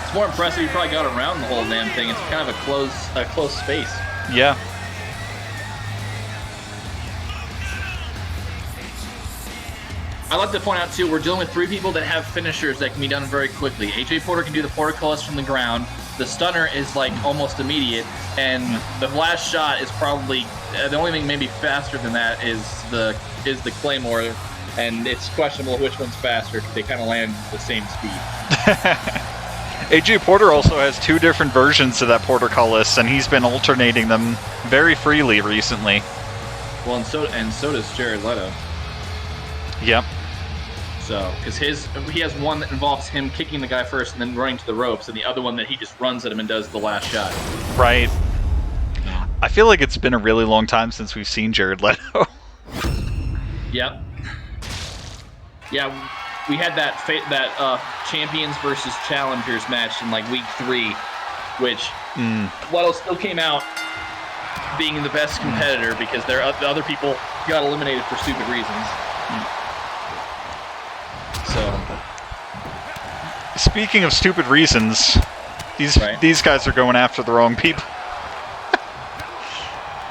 B: It's more impressive. You probably got around the whole damn thing. It's kind of a closed space.
A: Yeah.
B: I'd like to point out too, we're dealing with 3 people that have finishers that can be done very quickly. AJ Porter can do the portcullis from the ground. The stunner is like almost immediate, and the last shot is probably the only thing maybe faster than that is the claymore, and it's questionable which one's faster because they kind of land the same speed.
A: AJ Porter also has 2 different versions of that portcullis, and he's been alternating them very freely recently.
B: Well, and so does Jared Leto.
A: Yep.
B: So, because he has one that involves him kicking the guy first and then running to the ropes, and the other one that he just runs at him and does the last shot.
A: Right. I feel like it's been a really long time since we've seen Jared Leto.
B: Yep. Yeah, we had that champions versus challengers match in like week 3, which Leto still came out being the best competitor because the other people got eliminated for stupid reasons. So,
A: speaking of stupid reasons, these guys are going after the wrong people.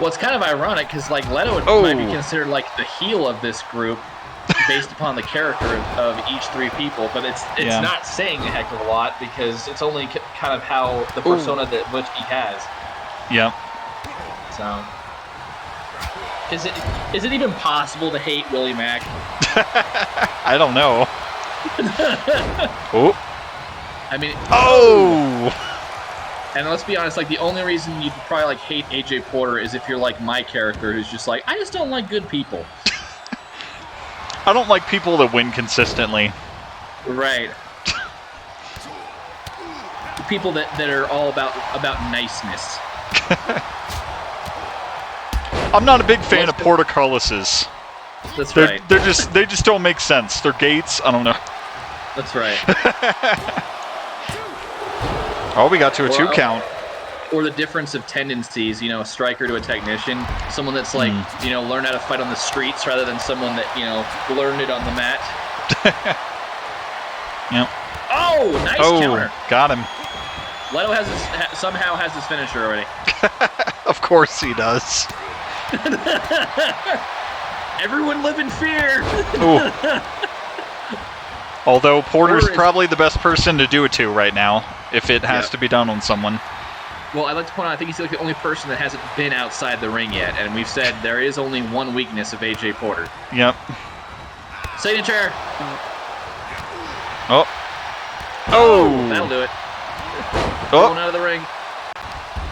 B: Well, it's kind of ironic because like Leto might be considered like the heel of this group based upon the character of each 3 people, but it's not saying a heck of a lot because it's only kind of how the persona that which he has.
A: Yep.
B: So, is it even possible to hate Willie Mack?
A: I don't know. Oh.
B: I mean.
A: Oh.
B: And let's be honest, like the only reason you'd probably like hate AJ Porter is if you're like my character, who's just like, I just don't like good people.
A: I don't like people that win consistently.
B: Right. People that are all about niceness.
A: I'm not a big fan of Porter Carlos's.
B: That's right.
A: They just don't make sense. They're gates. I don't know.
B: That's right.
A: Oh, we got to a 2 count.
B: Or the difference of tendencies, a striker to a technician. Someone that's like, learned how to fight on the streets rather than someone that, learned it on the mat.
A: Yep.
B: Oh, nice counter.
A: Got him.
B: Leto somehow has his finisher already.
A: Of course he does.
B: Everyone live in fear.
A: Ooh. Although Porter's probably the best person to do it to right now, if it has to be done on someone.
B: Well, I'd like to point out, I think he's like the only person that hasn't been outside the ring yet, and we've said there is only one weakness of AJ Porter.
A: Yep.
B: Signature.
A: Oh. Oh.
B: That'll do it.
A: Oh.
B: Going out of the ring.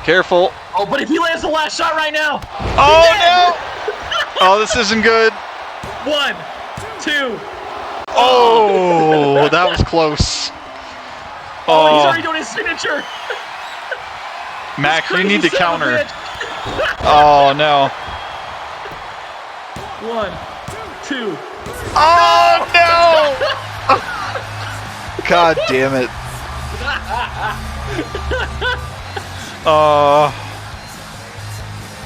A: Careful.
B: Oh, but if he lands the last shot right now.
A: Oh, no. Oh, this isn't good.
B: 1, 2.
A: Oh, that was close.
B: Oh, he's already doing his signature.
A: Mac, you need to counter. Oh, no.
B: 1, 2.
A: Oh, no. God damn it.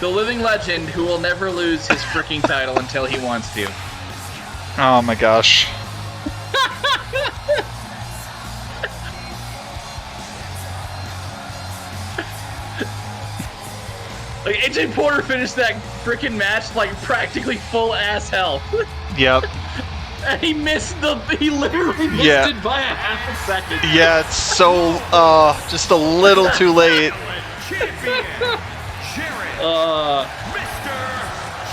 B: The living legend who will never lose his freaking title until he wants to.
A: Oh, my gosh.
B: Like, AJ Porter finished that freaking match like practically full ass health.
A: Yep.
B: And he literally missed it by a half a second.
A: Yeah, it's so, just a little too late.
C: Champion, Jared, Mr.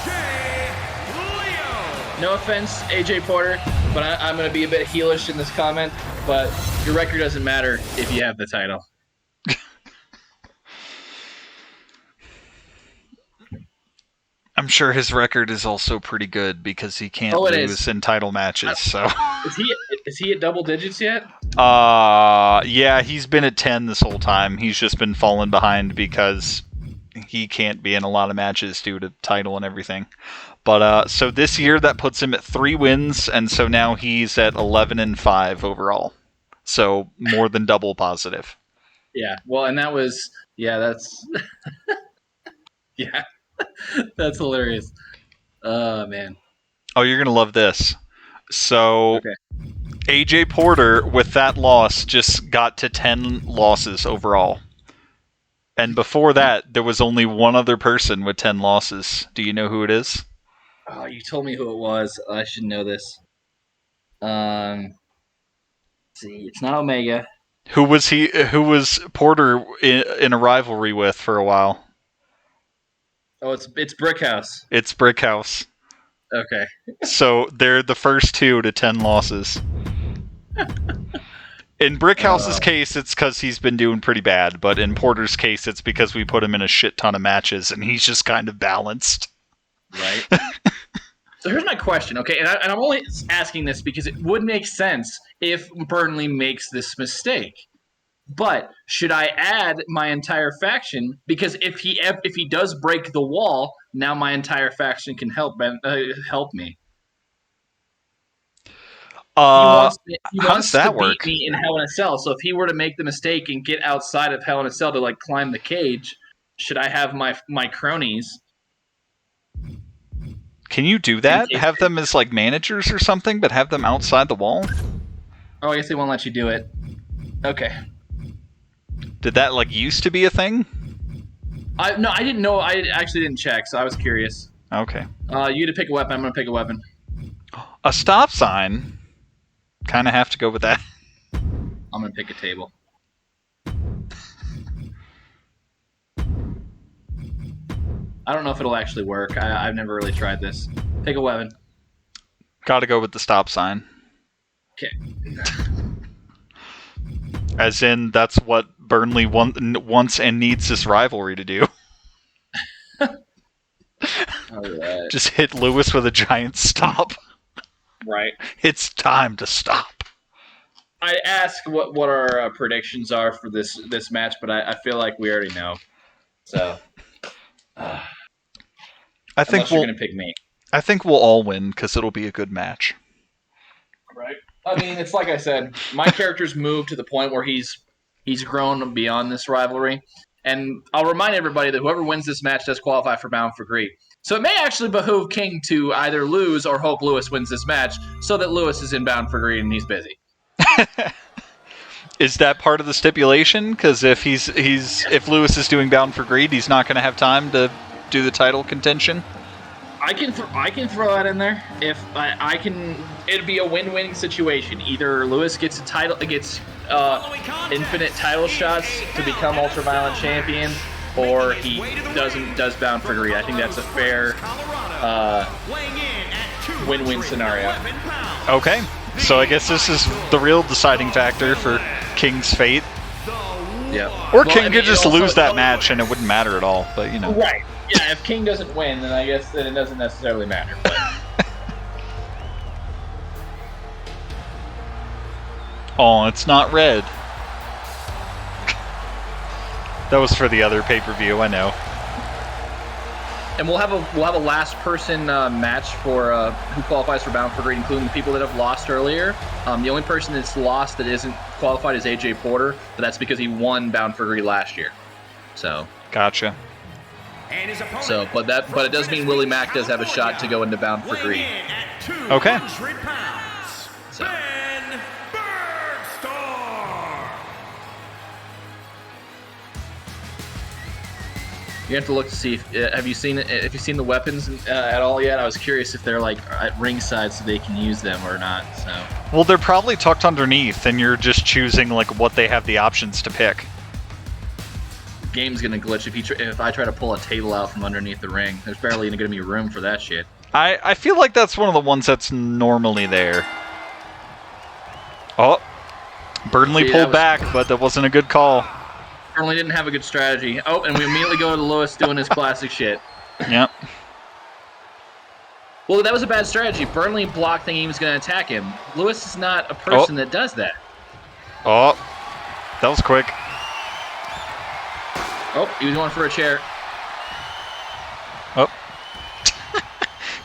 C: J. Leo.
B: No offense, AJ Porter, but I'm going to be a bit heelish in this comment, but your record doesn't matter if you have the title.
A: I'm sure his record is also pretty good because he can't lose in title matches. So
B: is he at double digits yet?
A: Yeah, he's been at 10 this whole time. He's just been falling behind because he can't be in a lot of matches due to title and everything. But so this year that puts him at 3 wins, and so now he's at 11-5 overall. So more than double positive.
B: Yeah. Well, and that was that's yeah. That's hilarious. Man.
A: Oh, you're going to love this. So, AJ Porter, with that loss, just got to 10 losses overall. And before that, there was only one other person with 10 losses. Do you know who it is?
B: Oh, you told me who it was. I should know this. Let's see, it's not Omega.
A: Who was Porter in a rivalry with for a while?
B: Oh, it's Brickhouse.
A: It's Brickhouse.
B: Okay.
A: So they're the first 2 to 10 losses. In Brickhouse's case, it's because he's been doing pretty bad, but in Porter's case, it's because we put him in a shit ton of matches, and he's just kind of balanced.
B: Right. So here's my question, okay? And I'm only asking this because it would make sense if Burnley makes this mistake. But should I add my entire faction? Because if he does break the wall, now my entire faction can help me.
A: How
B: He
A: does
B: wants to
A: that
B: beat
A: work?
B: me in Hell in a Cell. So if he were to make the mistake and get outside of Hell in a Cell to like climb the cage, should I have my cronies?
A: Can you do that? Have them as like managers or something, but have them outside the wall?
B: Oh, I guess they won't let you do it. Okay.
A: Did that like used to be a thing?
B: No, I didn't know. I actually didn't check, so I was curious.
A: Okay.
B: You get to pick a weapon. I'm gonna pick a weapon.
A: A stop sign. Kind of have to go with that.
B: I'm gonna pick a table. I don't know if it'll actually work. I've never really tried this. Pick a weapon.
A: Got to go with the stop sign.
B: Okay.
A: As in, that's what Burnley wants and needs this rivalry to do.
B: Alright.
A: Just hit Lewis with a giant stop.
B: Right.
A: It's time to stop.
B: I asked what our predictions are for this match, but I feel like we already know. So.
A: I think
B: you're gonna pick me.
A: I think we'll all win because it'll be a good match.
B: Right. I mean, it's like I said, my character's moved to the point where he's grown beyond this rivalry. And I'll remind everybody that whoever wins this match does qualify for Bound for Greed. So it may actually behoove King to either lose or hope Lewis wins this match so that Lewis is in Bound for Greed and he's busy.
A: Is that part of the stipulation? Because if if Lewis is doing Bound for Greed, he's not going to have time to do the title contention.
B: I can throw that in there. If I can, it'd be a win-win situation. Either Lewis gets infinite title shots to become Ultraviolent champion, or he does Bound for Greed. I think that's a fair win-win scenario.
A: Okay, so I guess this is the real deciding factor for King's fate.
B: Yeah.
A: Or King could just lose that match and it wouldn't matter at all. But you know.
B: Right. Yeah. If King doesn't win, then I guess it doesn't necessarily matter. But.
A: Oh, it's not red. That was for the other pay-per-view, I know.
B: And we'll have a last person match for who qualifies for Bound for Greed, including the people that have lost earlier. The only person that's lost that isn't qualified is AJ Porter, but that's because he won Bound for Greed last year. So.
A: Gotcha.
B: So, but it does mean Willie Mack does have a shot to go into Bound for Greed.
A: Okay.
B: So. You have to look to see if you've seen the weapons at all yet. I was curious if they're like at ringside so they can use them or not. So.
A: Well, they're probably tucked underneath, and you're just choosing like what they have the options to pick.
B: The game's gonna glitch if I try to pull a table out from underneath the ring. There's barely gonna be room for that shit.
A: I feel like that's one of the ones that's normally there. Oh, Burnley pulled back, but that wasn't a good call.
B: Burnley didn't have a good strategy. Oh, and we immediately go to Lewis doing his classic shit.
A: Yep.
B: Well, that was a bad strategy. Burnley blocked thinking he was going to attack him. Lewis is not a person that does that.
A: Oh, that was quick.
B: Oh, he was going for a chair.
A: Oh.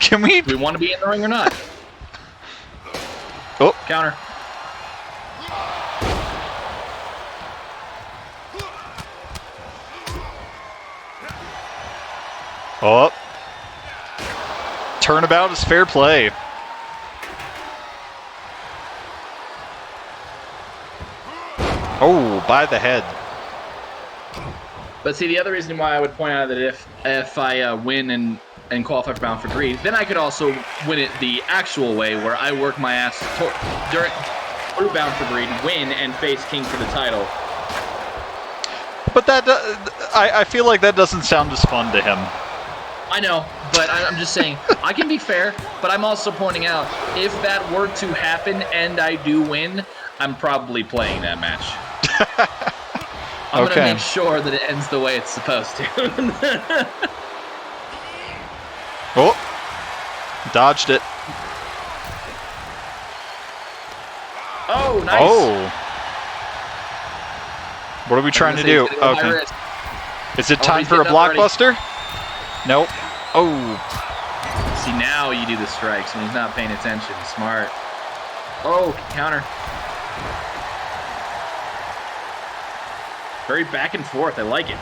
A: Can we...
B: Do we want to be in the ring or not?
A: Oh.
B: Counter.
A: Oh. Turnabout is fair play. Oh, by the head.
B: But see, the other reason why I would point out that if I win and qualify for Bound for Greed, then I could also win it the actual way, where I work my ass through Bound for Greed, win, and face King for the title.
A: But that, I feel like that doesn't sound as fun to him.
B: I know, but I'm just saying, I can be fair, but I'm also pointing out, if that were to happen and I do win, I'm probably playing that match. I'm going to make sure that it ends the way it's supposed to.
A: Oh. Dodged it.
B: Oh, nice.
A: Oh. What are we trying to do? Okay. Is it time for a blockbuster? Nope. Oh.
B: See, now you do the strikes when he's not paying attention. Smart. Oh, counter. Very back and forth. I like it.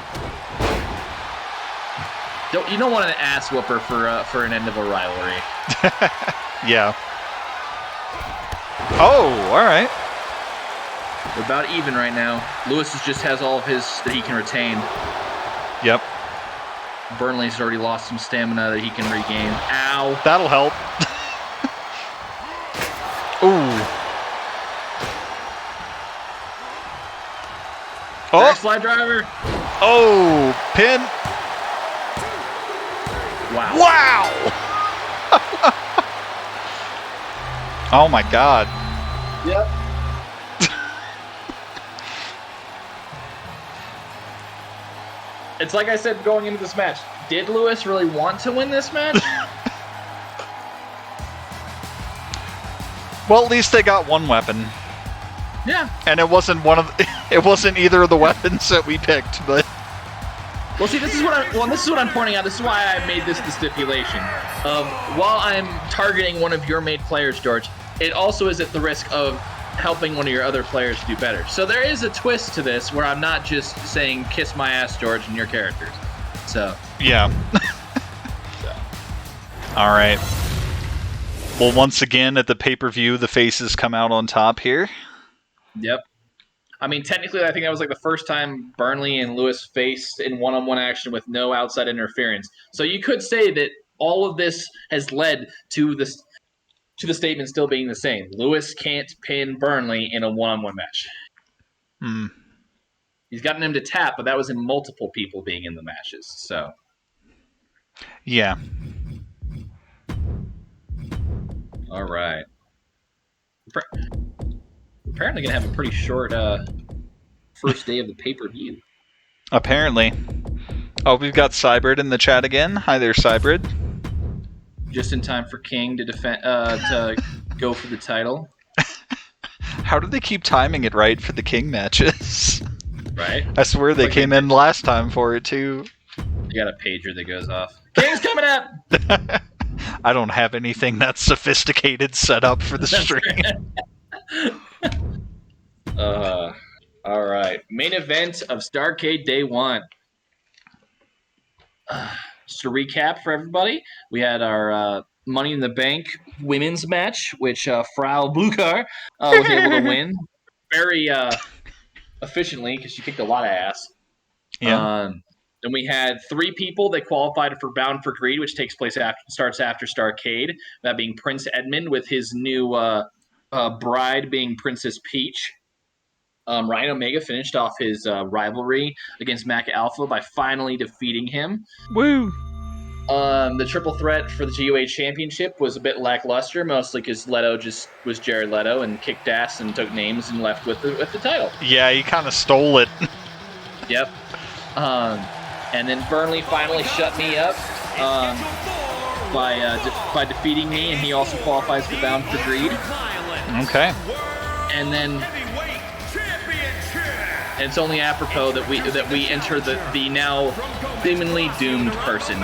B: You don't want an ass whooper for an end of a rivalry.
A: Yeah. Oh, all right.
B: We're about even right now. Lewis just has all of his that he can retain.
A: Yep.
B: Burnley's already lost some stamina that he can regain. Ow.
A: That'll help. Ooh.
B: Oh. Slide driver.
A: Oh, pin.
B: Wow.
A: Wow. Oh my God.
B: Yep. It's like I said going into this match. Did Lewis really want to win this match?
A: Well, at least they got one weapon.
B: Yeah.
A: And it wasn't it wasn't either of the weapons that we picked, but
B: well, see, this is what I'm pointing out. This is why I made this the stipulation. While I'm targeting one of your made players, George, it also is at the risk of helping one of your other players do better. So there is a twist to this where I'm not just saying kiss my ass, George, and your characters. So
A: yeah. All right. Well, once again at the pay-per-view, the faces come out on top here.
B: Yep. I mean, technically, I think that was like the first time Burnley and Lewis faced in one-on-one action with no outside interference. So you could say that all of this has led to the statement still being the same. Lewis can't pin Burnley in a one-on-one match. He's gotten him to tap, but that was in multiple people being in the matches. So
A: yeah.
B: All right. We're apparently going to have a pretty short first day of the pay-per-view.
A: Apparently. Oh, we've got Cybrid in the chat again. Hi there, Cybrid.
B: Just in time for King to defend to go for the title.
A: How do they keep timing it right for the King matches?
B: Right?
A: I swear they came in last time for it too.
B: You got a pager that goes off. King's coming up!
A: I don't have anything that's sophisticated set up for the stream.
B: All right. Main event of Starrcade Day 1. Just to recap for everybody, we had our Money in the Bank women's match, which Frau Blukar was able to win very efficiently because she kicked a lot of ass.
A: Yeah.
B: Then we had 3 people that qualified for Bound for Greed, which starts after Starrcade. That being Prince Edmund with his new bride being Princess Peach. Ryan Omega finished off his rivalry against Mac Alpha by finally defeating him.
A: Woo!
B: The triple threat for the GUA championship was a bit lackluster, mostly because Leto just was Jared Leto and kicked ass and took names and left with the title.
A: Yeah, he kind of stole it.
B: Yep. And then Burnley finally shut me up by defeating me, and he also qualifies for Bound for Greed.
A: Okay.
B: And then it's only apropos that we enter the now seemingly doomed person.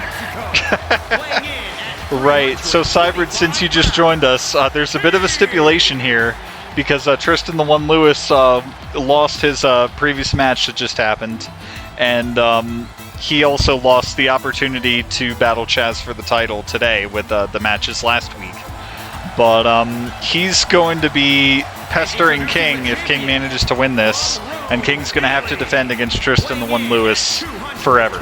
A: Right. So, Cybrid, since you just joined us, there's a bit of a stipulation here because Tristan the One Lewis lost his previous match that just happened, and he also lost the opportunity to battle Chaz for the title today with the matches last week. But he's going to be pestering King if King manages to win this, and King's going to have to defend against Tristan the One Lewis forever.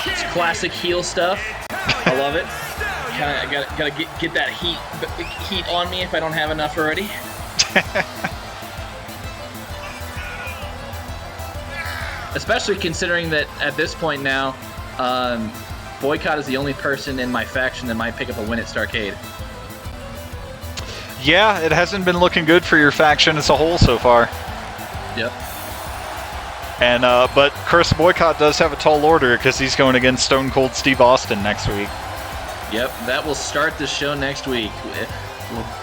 B: It's classic heel stuff. I love it. I gotta get that heat on me if I don't have enough already. Especially considering that at this point now, Boycott is the only person in my faction that might pick up a win at Starrcade.
A: Yeah, it hasn't been looking good for your faction as a whole so far.
B: Yep.
A: And but Chris Boycott does have a tall order because he's going against Stone Cold Steve Austin next week.
B: Yep, that will start the show next week.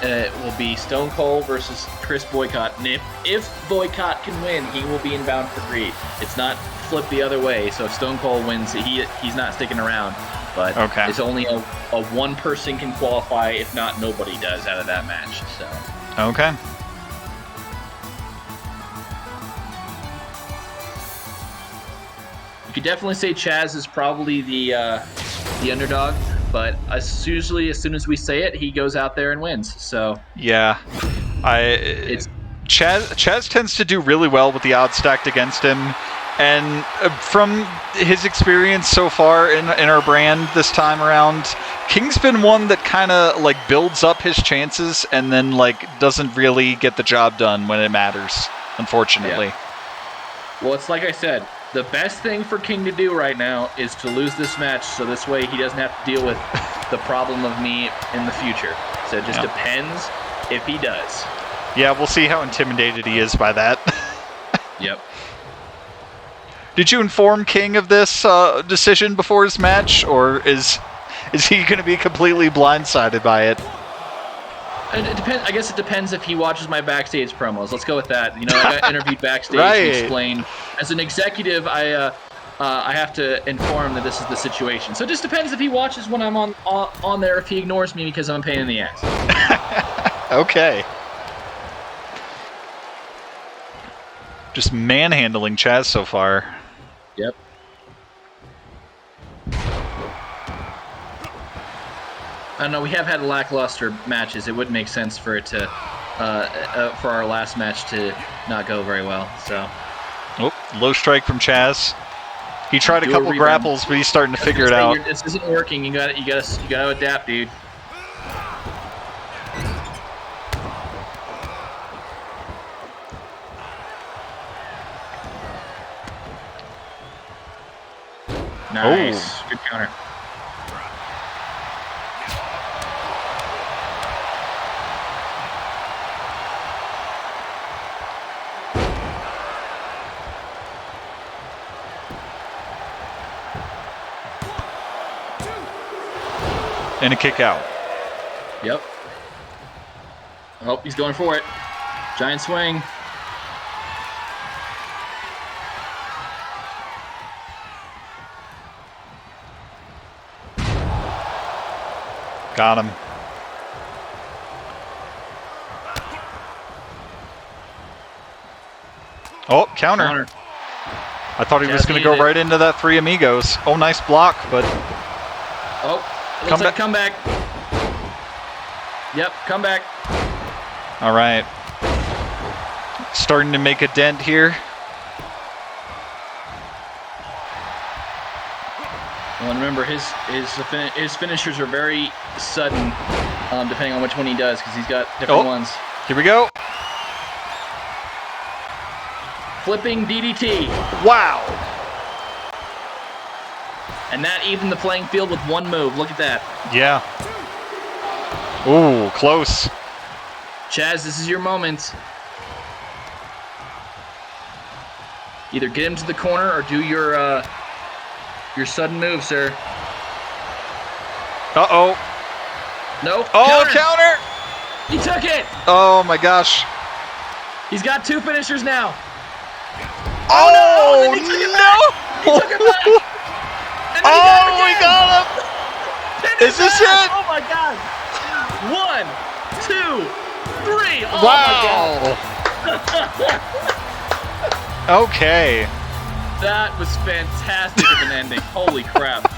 B: It will be Stone Cold versus Chris Boycott. And if Boycott can win, he will be in Bound for Greed. It's not flipped the other way. So if Stone Cold wins, he's not sticking around. But it's only a one person can qualify. If not, nobody does out of that match. So
A: okay.
B: You could definitely say Chaz is probably the underdog. But usually, as soon as we say it, he goes out there and wins. So
A: yeah, Chaz tends to do really well with the odds stacked against him, and from his experience so far in our brand this time around, King's been one that kind of like builds up his chances and then like doesn't really get the job done when it matters. Unfortunately.
B: Yeah. Well, it's like I said. The best thing for King to do right now is to lose this match, so this way he doesn't have to deal with the problem of me in the future. So it just depends if he does.
A: Yeah, we'll see how intimidated he is by that.
B: Yep.
A: Did you inform King of this decision before his match, or is he going to be completely blindsided by it?
B: It depends. I guess it depends if he watches my backstage promos. Let's go with that. You know, I got interviewed backstage and explained. As an executive, I have to inform that this is the situation. So it just depends if he watches when I'm on there. If he ignores me because I'm a pain in the ass.
A: Okay. Just manhandling Chaz so far.
B: Yep. I don't know, we have had lackluster matches. It would make sense for it to, for our last match to not go very well. So,
A: low strike from Chaz. He tried a couple grapples, but he's starting to figure it out.
B: This isn't working. You got to adapt, dude. Nice, good counter.
A: And a kick out.
B: Yep. Oh, he's going for it. Giant swing.
A: Got him. Oh, counter. I thought he was going to go right into that Three Amigos. Oh, nice block, but...
B: Oh, looks like a comeback. Yep, comeback.
A: All right. Starting to make a dent here.
B: Well, and remember, his finishers are very sudden, depending on which one he does, because he's got different ones.
A: Here we go.
B: Flipping DDT.
A: Wow.
B: And that evened the playing field with one move. Look at that.
A: Yeah. Ooh, close.
B: Chaz, this is your moment. Either get him to the corner or do your sudden move, sir.
A: Uh-oh.
B: Nope.
A: Oh, counter!
B: He took it!
A: Oh, my gosh.
B: He's got two finishers now.
A: Oh,
B: no! He took it back!
A: Oh, we got him! Is this it?
B: Oh, my God. 1, 2, 3. Oh,
A: wow.
B: My God.
A: Okay.
B: That was fantastic of an ending. Holy crap.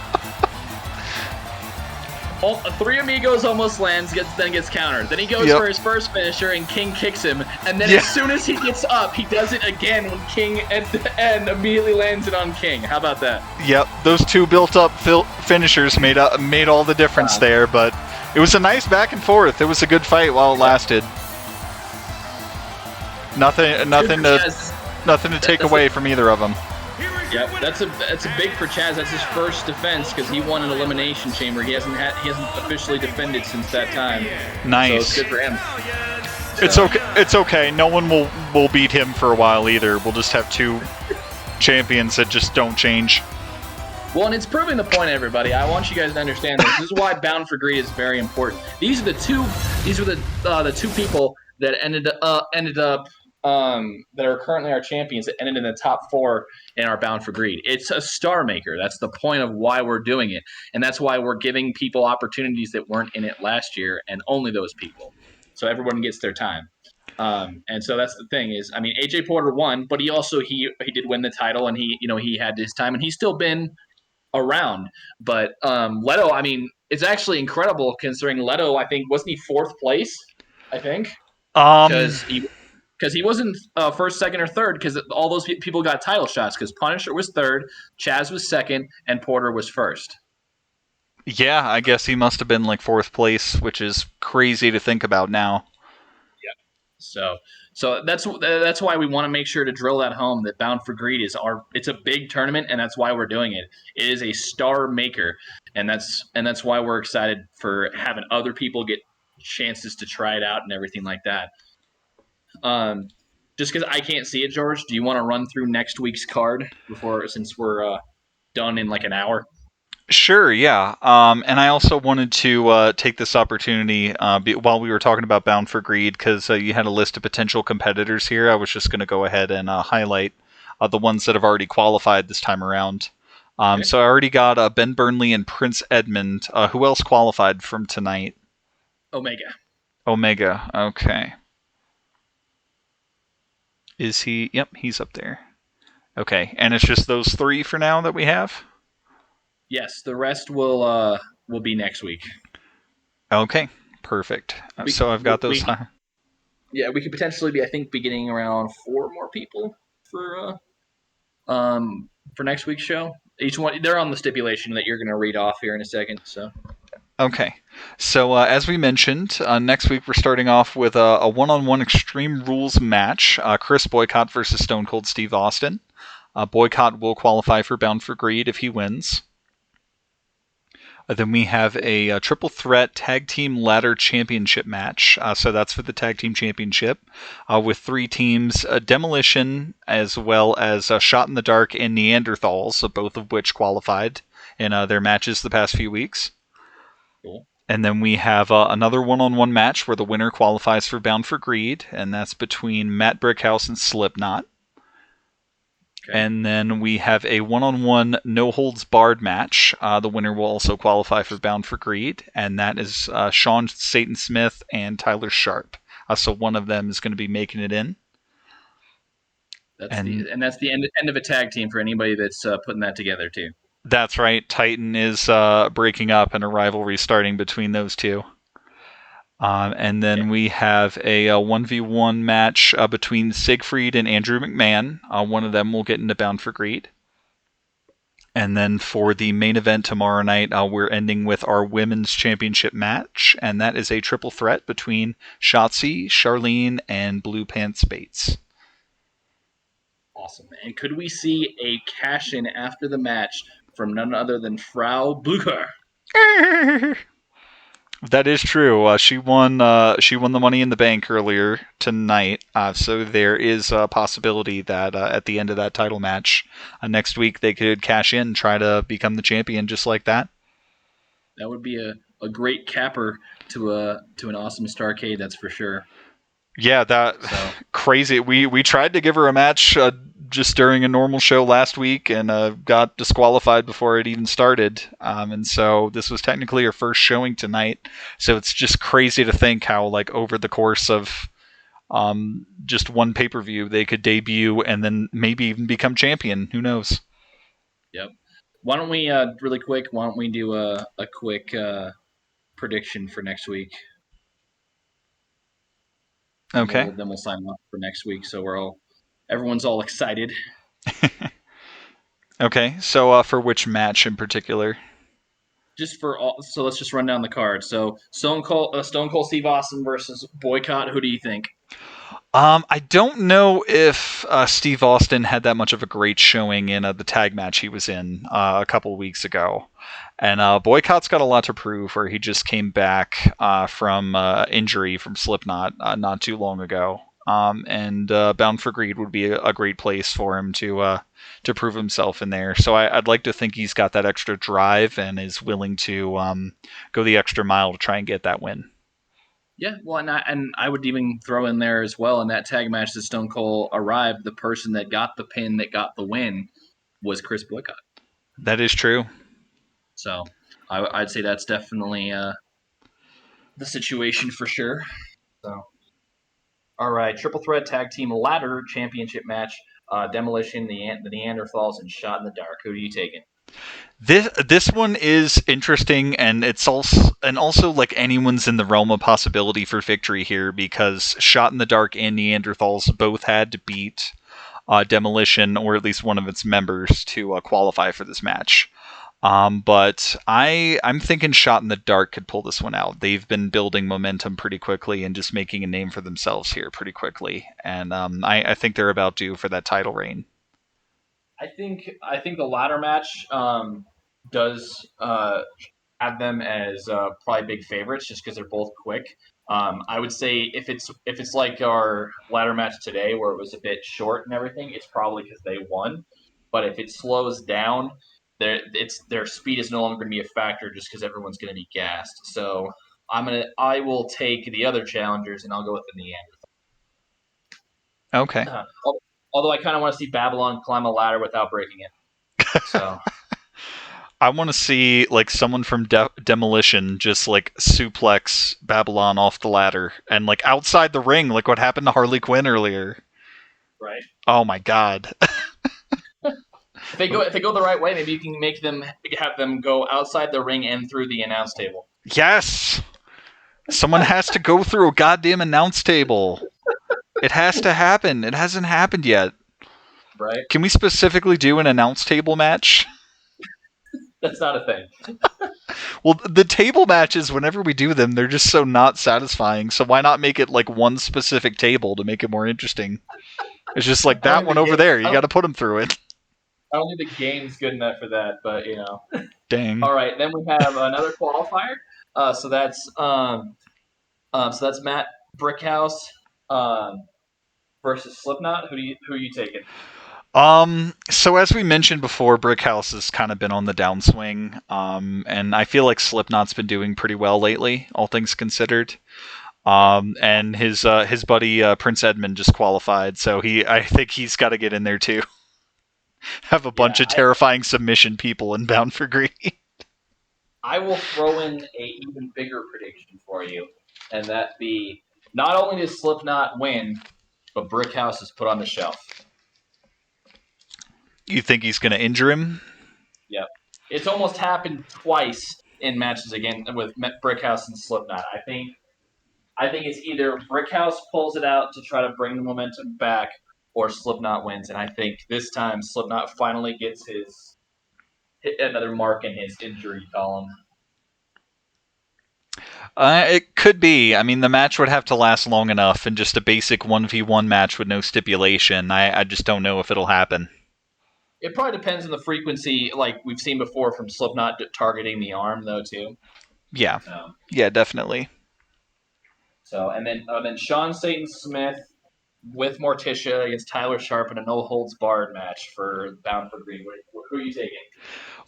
B: Three Amigos almost lands, then gets countered. Then he goes for his first finisher, and King kicks him. And then as soon as he gets up, he does it again when King at the end immediately lands it on King. How about that? Yep,
A: those two built-up finishers made all the difference there, but it was a nice back and forth. It was a good fight while it lasted. Nothing to take away from either of them.
B: Yep, that's a big for Chaz. That's his first defense because he won an elimination chamber. He hasn't officially defended since that time.
A: Nice.
B: So it's good for him.
A: It's okay. It's okay. No one will beat him for a while either. We'll just have two champions that just don't change.
B: Well, and it's proving the point, everybody. I want you guys to understand this. This is why Bound for Greed is very important. These are the two. These were the two people that ended up that are currently our champions that ended in the top 4 in our Bound for Greed. It's a star maker. That's the point of why we're doing it, and that's why we're giving people opportunities that weren't in it last year, and only those people. So everyone gets their time. And so that's the thing is, I mean, AJ Porter won, but he did win the title, and he had his time, and he's still been around. But Leto, I mean, it's actually incredible considering Leto, I think, wasn't he 4th place? I think because he wasn't first, second, or third because all those people got title shots because Punisher was 3rd, Chaz was 2nd, and Porter was 1st.
A: Yeah, I guess he must have been like 4th place, which is crazy to think about now.
B: So that's why we want to make sure to drill that home that Bound for Greed it's a big tournament, and that's why we're doing it. It is a star maker, and that's why we're excited for having other people get chances to try it out and everything like that. Just because I can't see it, George, do you want to run through next week's card since we're done in like an hour?
A: Sure, yeah. And I also wanted to take this opportunity while we were talking about Bound for Greed, because you had a list of potential competitors here. I was just going to go ahead and highlight the ones that have already qualified this time around. Okay. So I already got Ben Burnley and Prince Edmund. Who else qualified from tonight? Omega, okay. Is he? Yep, he's up there. Okay, and it's just those 3 for now that we have?
B: Yes, the rest will be next week.
A: Okay, perfect. So I've got those.
B: We could potentially be getting around 4 more people for next week's show. Each one, they're on the stipulation that you're going to read off here in a second. So.
A: Okay, so as we mentioned, next week we're starting off with a one-on-one Extreme Rules match. Chris Boycott versus Stone Cold Steve Austin. Boycott will qualify for Bound for Greed if he wins. Then we have a triple threat tag team ladder championship match. So that's for the tag team championship with 3 teams, Demolition as well as Shot in the Dark and Neanderthals, both of which qualified in their matches the past few weeks.
B: Cool.
A: And then we have another one-on-one match where the winner qualifies for Bound for Greed, and that's between Matt Brickhouse and Slipknot. Okay. And then we have a one-on-one no-holds-barred match. The winner will also qualify for Bound for Greed, and that is Sean Satan Smith and Tyler Sharp. So one of them is going to be making it in.
B: That's the end of a tag team for anybody that's putting that together, too.
A: That's right. Titan is breaking up and a rivalry starting between those two. And then we have a 1v1 match between Siegfried and Andrew McMahon. One of them will get into Bound for Greed. And then for the main event tomorrow night, we're ending with our women's championship match. And that is a triple threat between Shotzi, Charlene, and Blue Pants Bates.
B: Awesome. And could we see a cash-in after the match from none other than Frau Blücher?
A: That is true. She won the Money in the Bank earlier tonight. So there is a possibility that at the end of that title match next week they could cash in, try to become the champion just like that.
B: That would be a great capper to an awesome Starrcade, that's for sure.
A: Yeah, crazy. We tried to give her a match just during a normal show last week and got disqualified before it even started. And so this was technically her first showing tonight. So it's just crazy to think how, like, over the course of just one pay-per-view, they could debut and then maybe even become champion. Who knows?
B: Yep. Why don't we, really quick, do a quick prediction for next week?
A: Okay.
B: Then we'll sign off for next week, so everyone's all excited.
A: Okay, so for which match in particular?
B: So let's just run down the card. So Stone Cold Steve Austin versus Boycott. Who do you think?
A: I don't know if Steve Austin had that much of a great showing in the tag match he was in a couple weeks ago. And Boycott's got a lot to prove, where he just came back from injury from Slipknot not too long ago. And Bound for Greed would be a great place for him to prove himself in there. So I'd like to think he's got that extra drive and is willing to go the extra mile to try and get that win.
B: Yeah, well, and I would even throw in there as well in that tag match that Stone Cold arrived, the person that got the pin, that got the win, was Chris Boycott.
A: That is true.
B: So I'd say that's definitely the situation for sure. So, all right, triple threat tag team ladder championship match: Demolition, the Neanderthals, and Shot in the Dark. Who are you taking?
A: This one is interesting, and it's also like anyone's in the realm of possibility for victory here, because Shot in the Dark and Neanderthals both had to beat Demolition, or at least one of its members, to qualify for this match. But I'm thinking Shot in the Dark could pull this one out. They've been building momentum pretty quickly and just making a name for themselves here pretty quickly, and I think they're about due for that title reign.
B: I think the ladder match does have them as probably big favorites just because they're both quick. I would say if it's like our ladder match today where it was a bit short and everything, it's probably because they won. But if it slows down, their speed is no longer going to be a factor just because everyone's going to be gassed. So I will take the other challengers and I'll go with the Neanderthal.
A: Okay.
B: Although I kind of want to see Babylon climb a ladder without breaking it. So
A: I want to see like someone from Demolition just like suplex Babylon off the ladder and like outside the ring, like what happened to Harley Quinn earlier.
B: Right.
A: Oh my god.
B: If they go the right way, maybe you can have them go outside the ring and through the announce table.
A: Yes. Someone has to go through a goddamn announce table. It has to happen. It hasn't happened yet.
B: Right.
A: Can we specifically do an announce table match?
B: That's not a thing.
A: Well, the table matches, whenever we do them, they're just so not satisfying. So why not make it like one specific table to make it more interesting? It's just like that one over there. You got to put them through it.
B: I don't think the game's good enough for that, but you know.
A: Dang.
B: All right, then we have another qualifier. So that's Matt Brickhouse versus Slipknot. Who are you taking?
A: So as we mentioned before, Brickhouse has kind of been on the downswing, and I feel like Slipknot's been doing pretty well lately, all things considered. And his buddy Prince Edmund just qualified, so I think he's got to get in there too. Have a bunch of terrifying submission people in Bound for Greed.
B: I will throw in a even bigger prediction for you, and that be not only does Slipknot win, but Brickhouse is put on the shelf.
A: You think he's going to injure him?
B: Yep. It's almost happened twice in matches again with Brickhouse and Slipknot. I think it's either Brickhouse pulls it out to try to bring the momentum back, or Slipknot wins. And I think this time Slipknot finally gets another mark in his injury column.
A: It could be. I mean, the match would have to last long enough, and just a basic 1v1 match with no stipulation. I just don't know if it'll happen.
B: It probably depends on the frequency, like we've seen before from Slipknot targeting the arm, though, too.
A: Yeah. Yeah, definitely.
B: So, and then Sean Satan Smith with Morticia against Tyler Sharp in a no-holds-barred match for Bound for Greed. Who are you taking?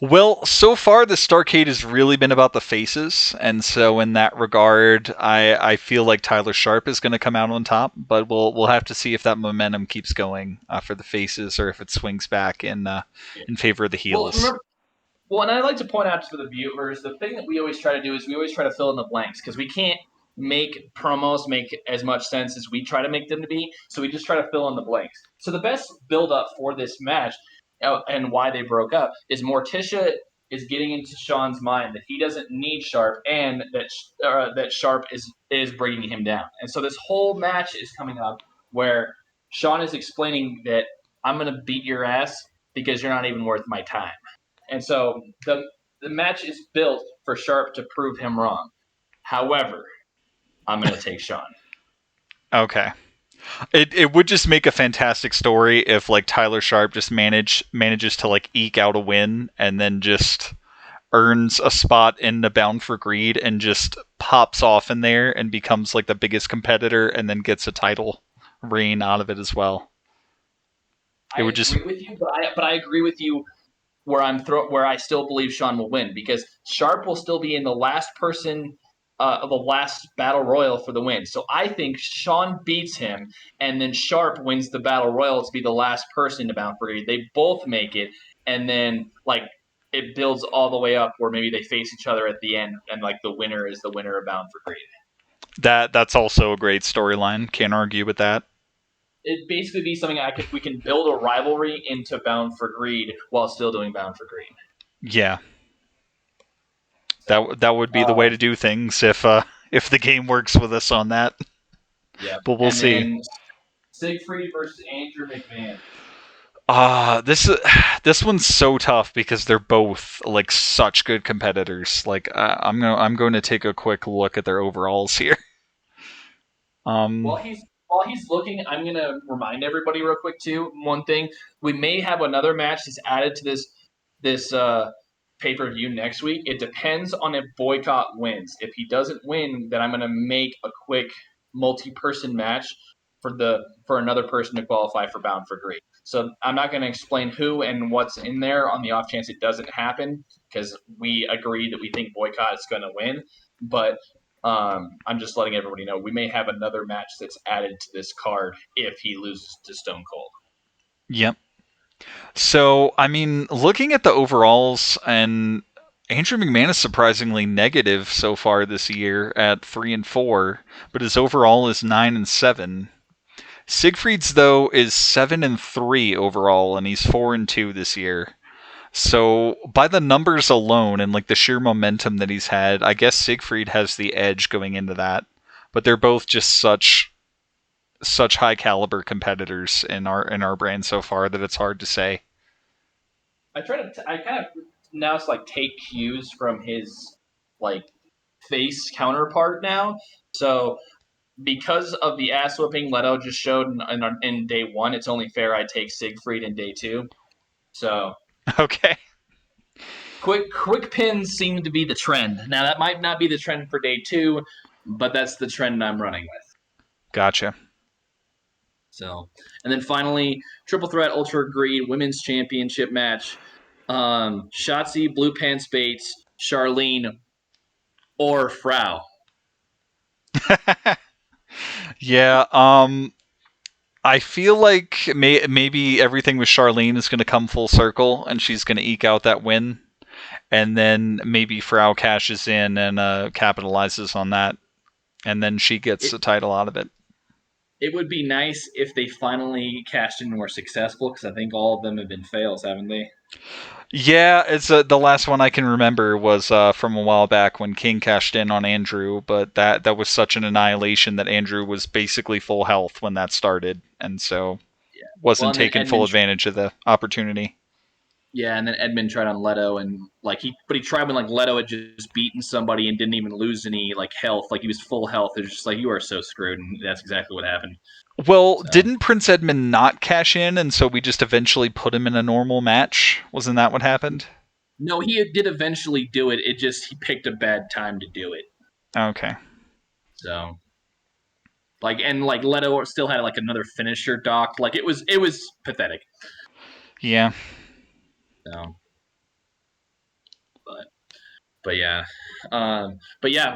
A: Well, so far the Starrcade has really been about the faces, and so in that regard, I feel like Tyler Sharp is going to come out on top, but we'll have to see if that momentum keeps going for the faces, or if it swings back in favor of the heels.
B: Well, and I'd like to point out to the viewers, the thing that we always try to do is we always try to fill in the blanks, because we can't make promos make as much sense as we try to make them to be, so we just try to fill in the blanks. So the best build-up for this match and why they broke up is Morticia is getting into Sean's mind that he doesn't need Sharp, and that Sharp is bringing him down. And so this whole match is coming up where Sean is explaining that I'm going to beat your ass because you're not even worth my time. And so the match is built for Sharp to prove him wrong. However, I'm going to take Sean.
A: Okay. It would just make a fantastic story if like Tyler Sharp just manages to like eke out a win and then just earns a spot in the Bound for Greed and just pops off in there and becomes like the biggest competitor and then gets a title reign out of it as well.
B: I agree with you, but I agree with you where I still believe Sean will win because Sharp will still be in the last person of the last battle royal for the win. So I think Sean beats him, and then Sharp wins the battle royal to be the last person to Bound for Greed. They both make it, and then like it builds all the way up where maybe they face each other at the end, and like the winner is the winner of Bound for Greed.
A: That's also a great storyline. Can't argue with that.
B: It'd basically be something we can build a rivalry into Bound for Greed while still doing Bound for Greed.
A: Yeah. That would be the way to do things if the game works with us on that.
B: Yeah.
A: But we'll see.
B: Then Siegfried versus Andrew McMahon.
A: This one's so tough because they're both like such good competitors. Like I'm going to take a quick look at their overalls here.
B: While he's looking, I'm gonna remind everybody real quick too. One thing, we may have another match that's added to this pay-per-view next week. It depends on if Boycott wins. If he doesn't win, then I'm gonna make a quick multi-person match for another person to qualify for Bound for Greed. So I'm not gonna explain who and what's in there on the off chance it doesn't happen because we agree that we think Boycott is gonna win, but. I'm just letting everybody know we may have another match that's added to this card if he loses to Stone Cold.
A: Yep. So, I mean, looking at the overalls, and Andrew McMahon is surprisingly negative so far this year at 3-4, but his overall is 9-7. Siegfried's though is 7-3 overall, and he's 4-2 this year. So by the numbers alone and like the sheer momentum that he's had, I guess Siegfried has the edge going into that. But they're both just such high caliber competitors in our brand so far that it's hard to say.
B: I kind of now it's like take cues from his like face counterpart now. So because of the ass whipping Leto just showed in day one, it's only fair I take Siegfried in day two. So
A: okay.
B: Quick pins seem to be the trend. Now that might not be the trend for day two, but that's the trend I'm running with.
A: Gotcha.
B: So, and then finally, Triple Threat Ultra Greed Women's Championship match. Shotzi, Blue Pants Bates, Charlene, or Frau.
A: Yeah, I feel like maybe everything with Charlene is going to come full circle, and she's going to eke out that win, and then maybe Frau cashes in and capitalizes on that, and then she gets the title out of it.
B: It would be nice if they finally cashed in and were successful, because I think all of them have been fails, haven't they?
A: Yeah, it's the last one I can remember was from a while back when King cashed in on Andrew, but that was such an annihilation that Andrew was basically full health when that started, and so wasn't taking full advantage of the opportunity.
B: Yeah, and then Edmund tried on Leto, and he tried when like Leto had just beaten somebody and didn't even lose any like health, like he was full health. It was just like you are so screwed, and that's exactly what happened.
A: Well, didn't Prince Edmund not cash in, and so we just eventually put him in a normal match? Wasn't that what happened?
B: No, he did eventually do it. It just he picked a bad time to do it.
A: Okay.
B: So, and Leto still had like another finisher docked. Like it was pathetic.
A: Yeah.
B: So, but yeah,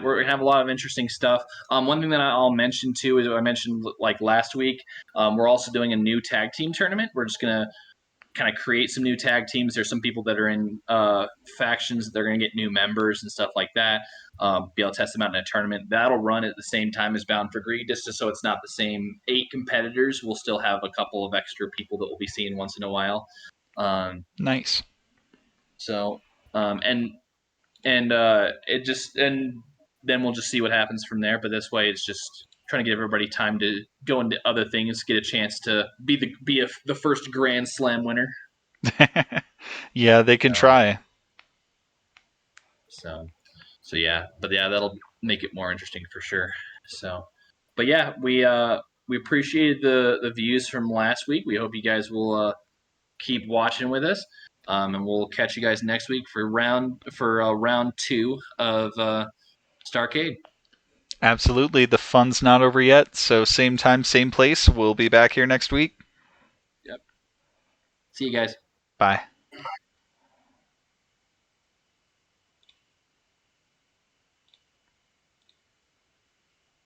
B: we're gonna have a lot of interesting stuff. One thing that I'll mention too is I mentioned like last week. We're also doing a new tag team tournament. We're just gonna kind of create some new tag teams. There's some people that are in factions. They're gonna get new members and stuff like that. Be able to test them out in a tournament. That'll run at the same time as Bound for Greed, just so it's not the same 8 competitors. We'll still have a couple of extra people that we'll be seeing once in a while.
A: Nice.
B: So, and then we'll just see what happens from there. But this way, it's just trying to give everybody time to go into other things, get a chance to be the first Grand Slam winner.
A: Yeah, they can try.
B: So yeah, but yeah, that'll make it more interesting for sure. So, but yeah, we appreciated the views from last week. We hope you guys will keep watching with us. And we'll catch you guys next week for round 2 of Starrcade.
A: Absolutely. The fun's not over yet, so same time, same place. We'll be back here next week.
B: Yep. See you guys.
A: Bye.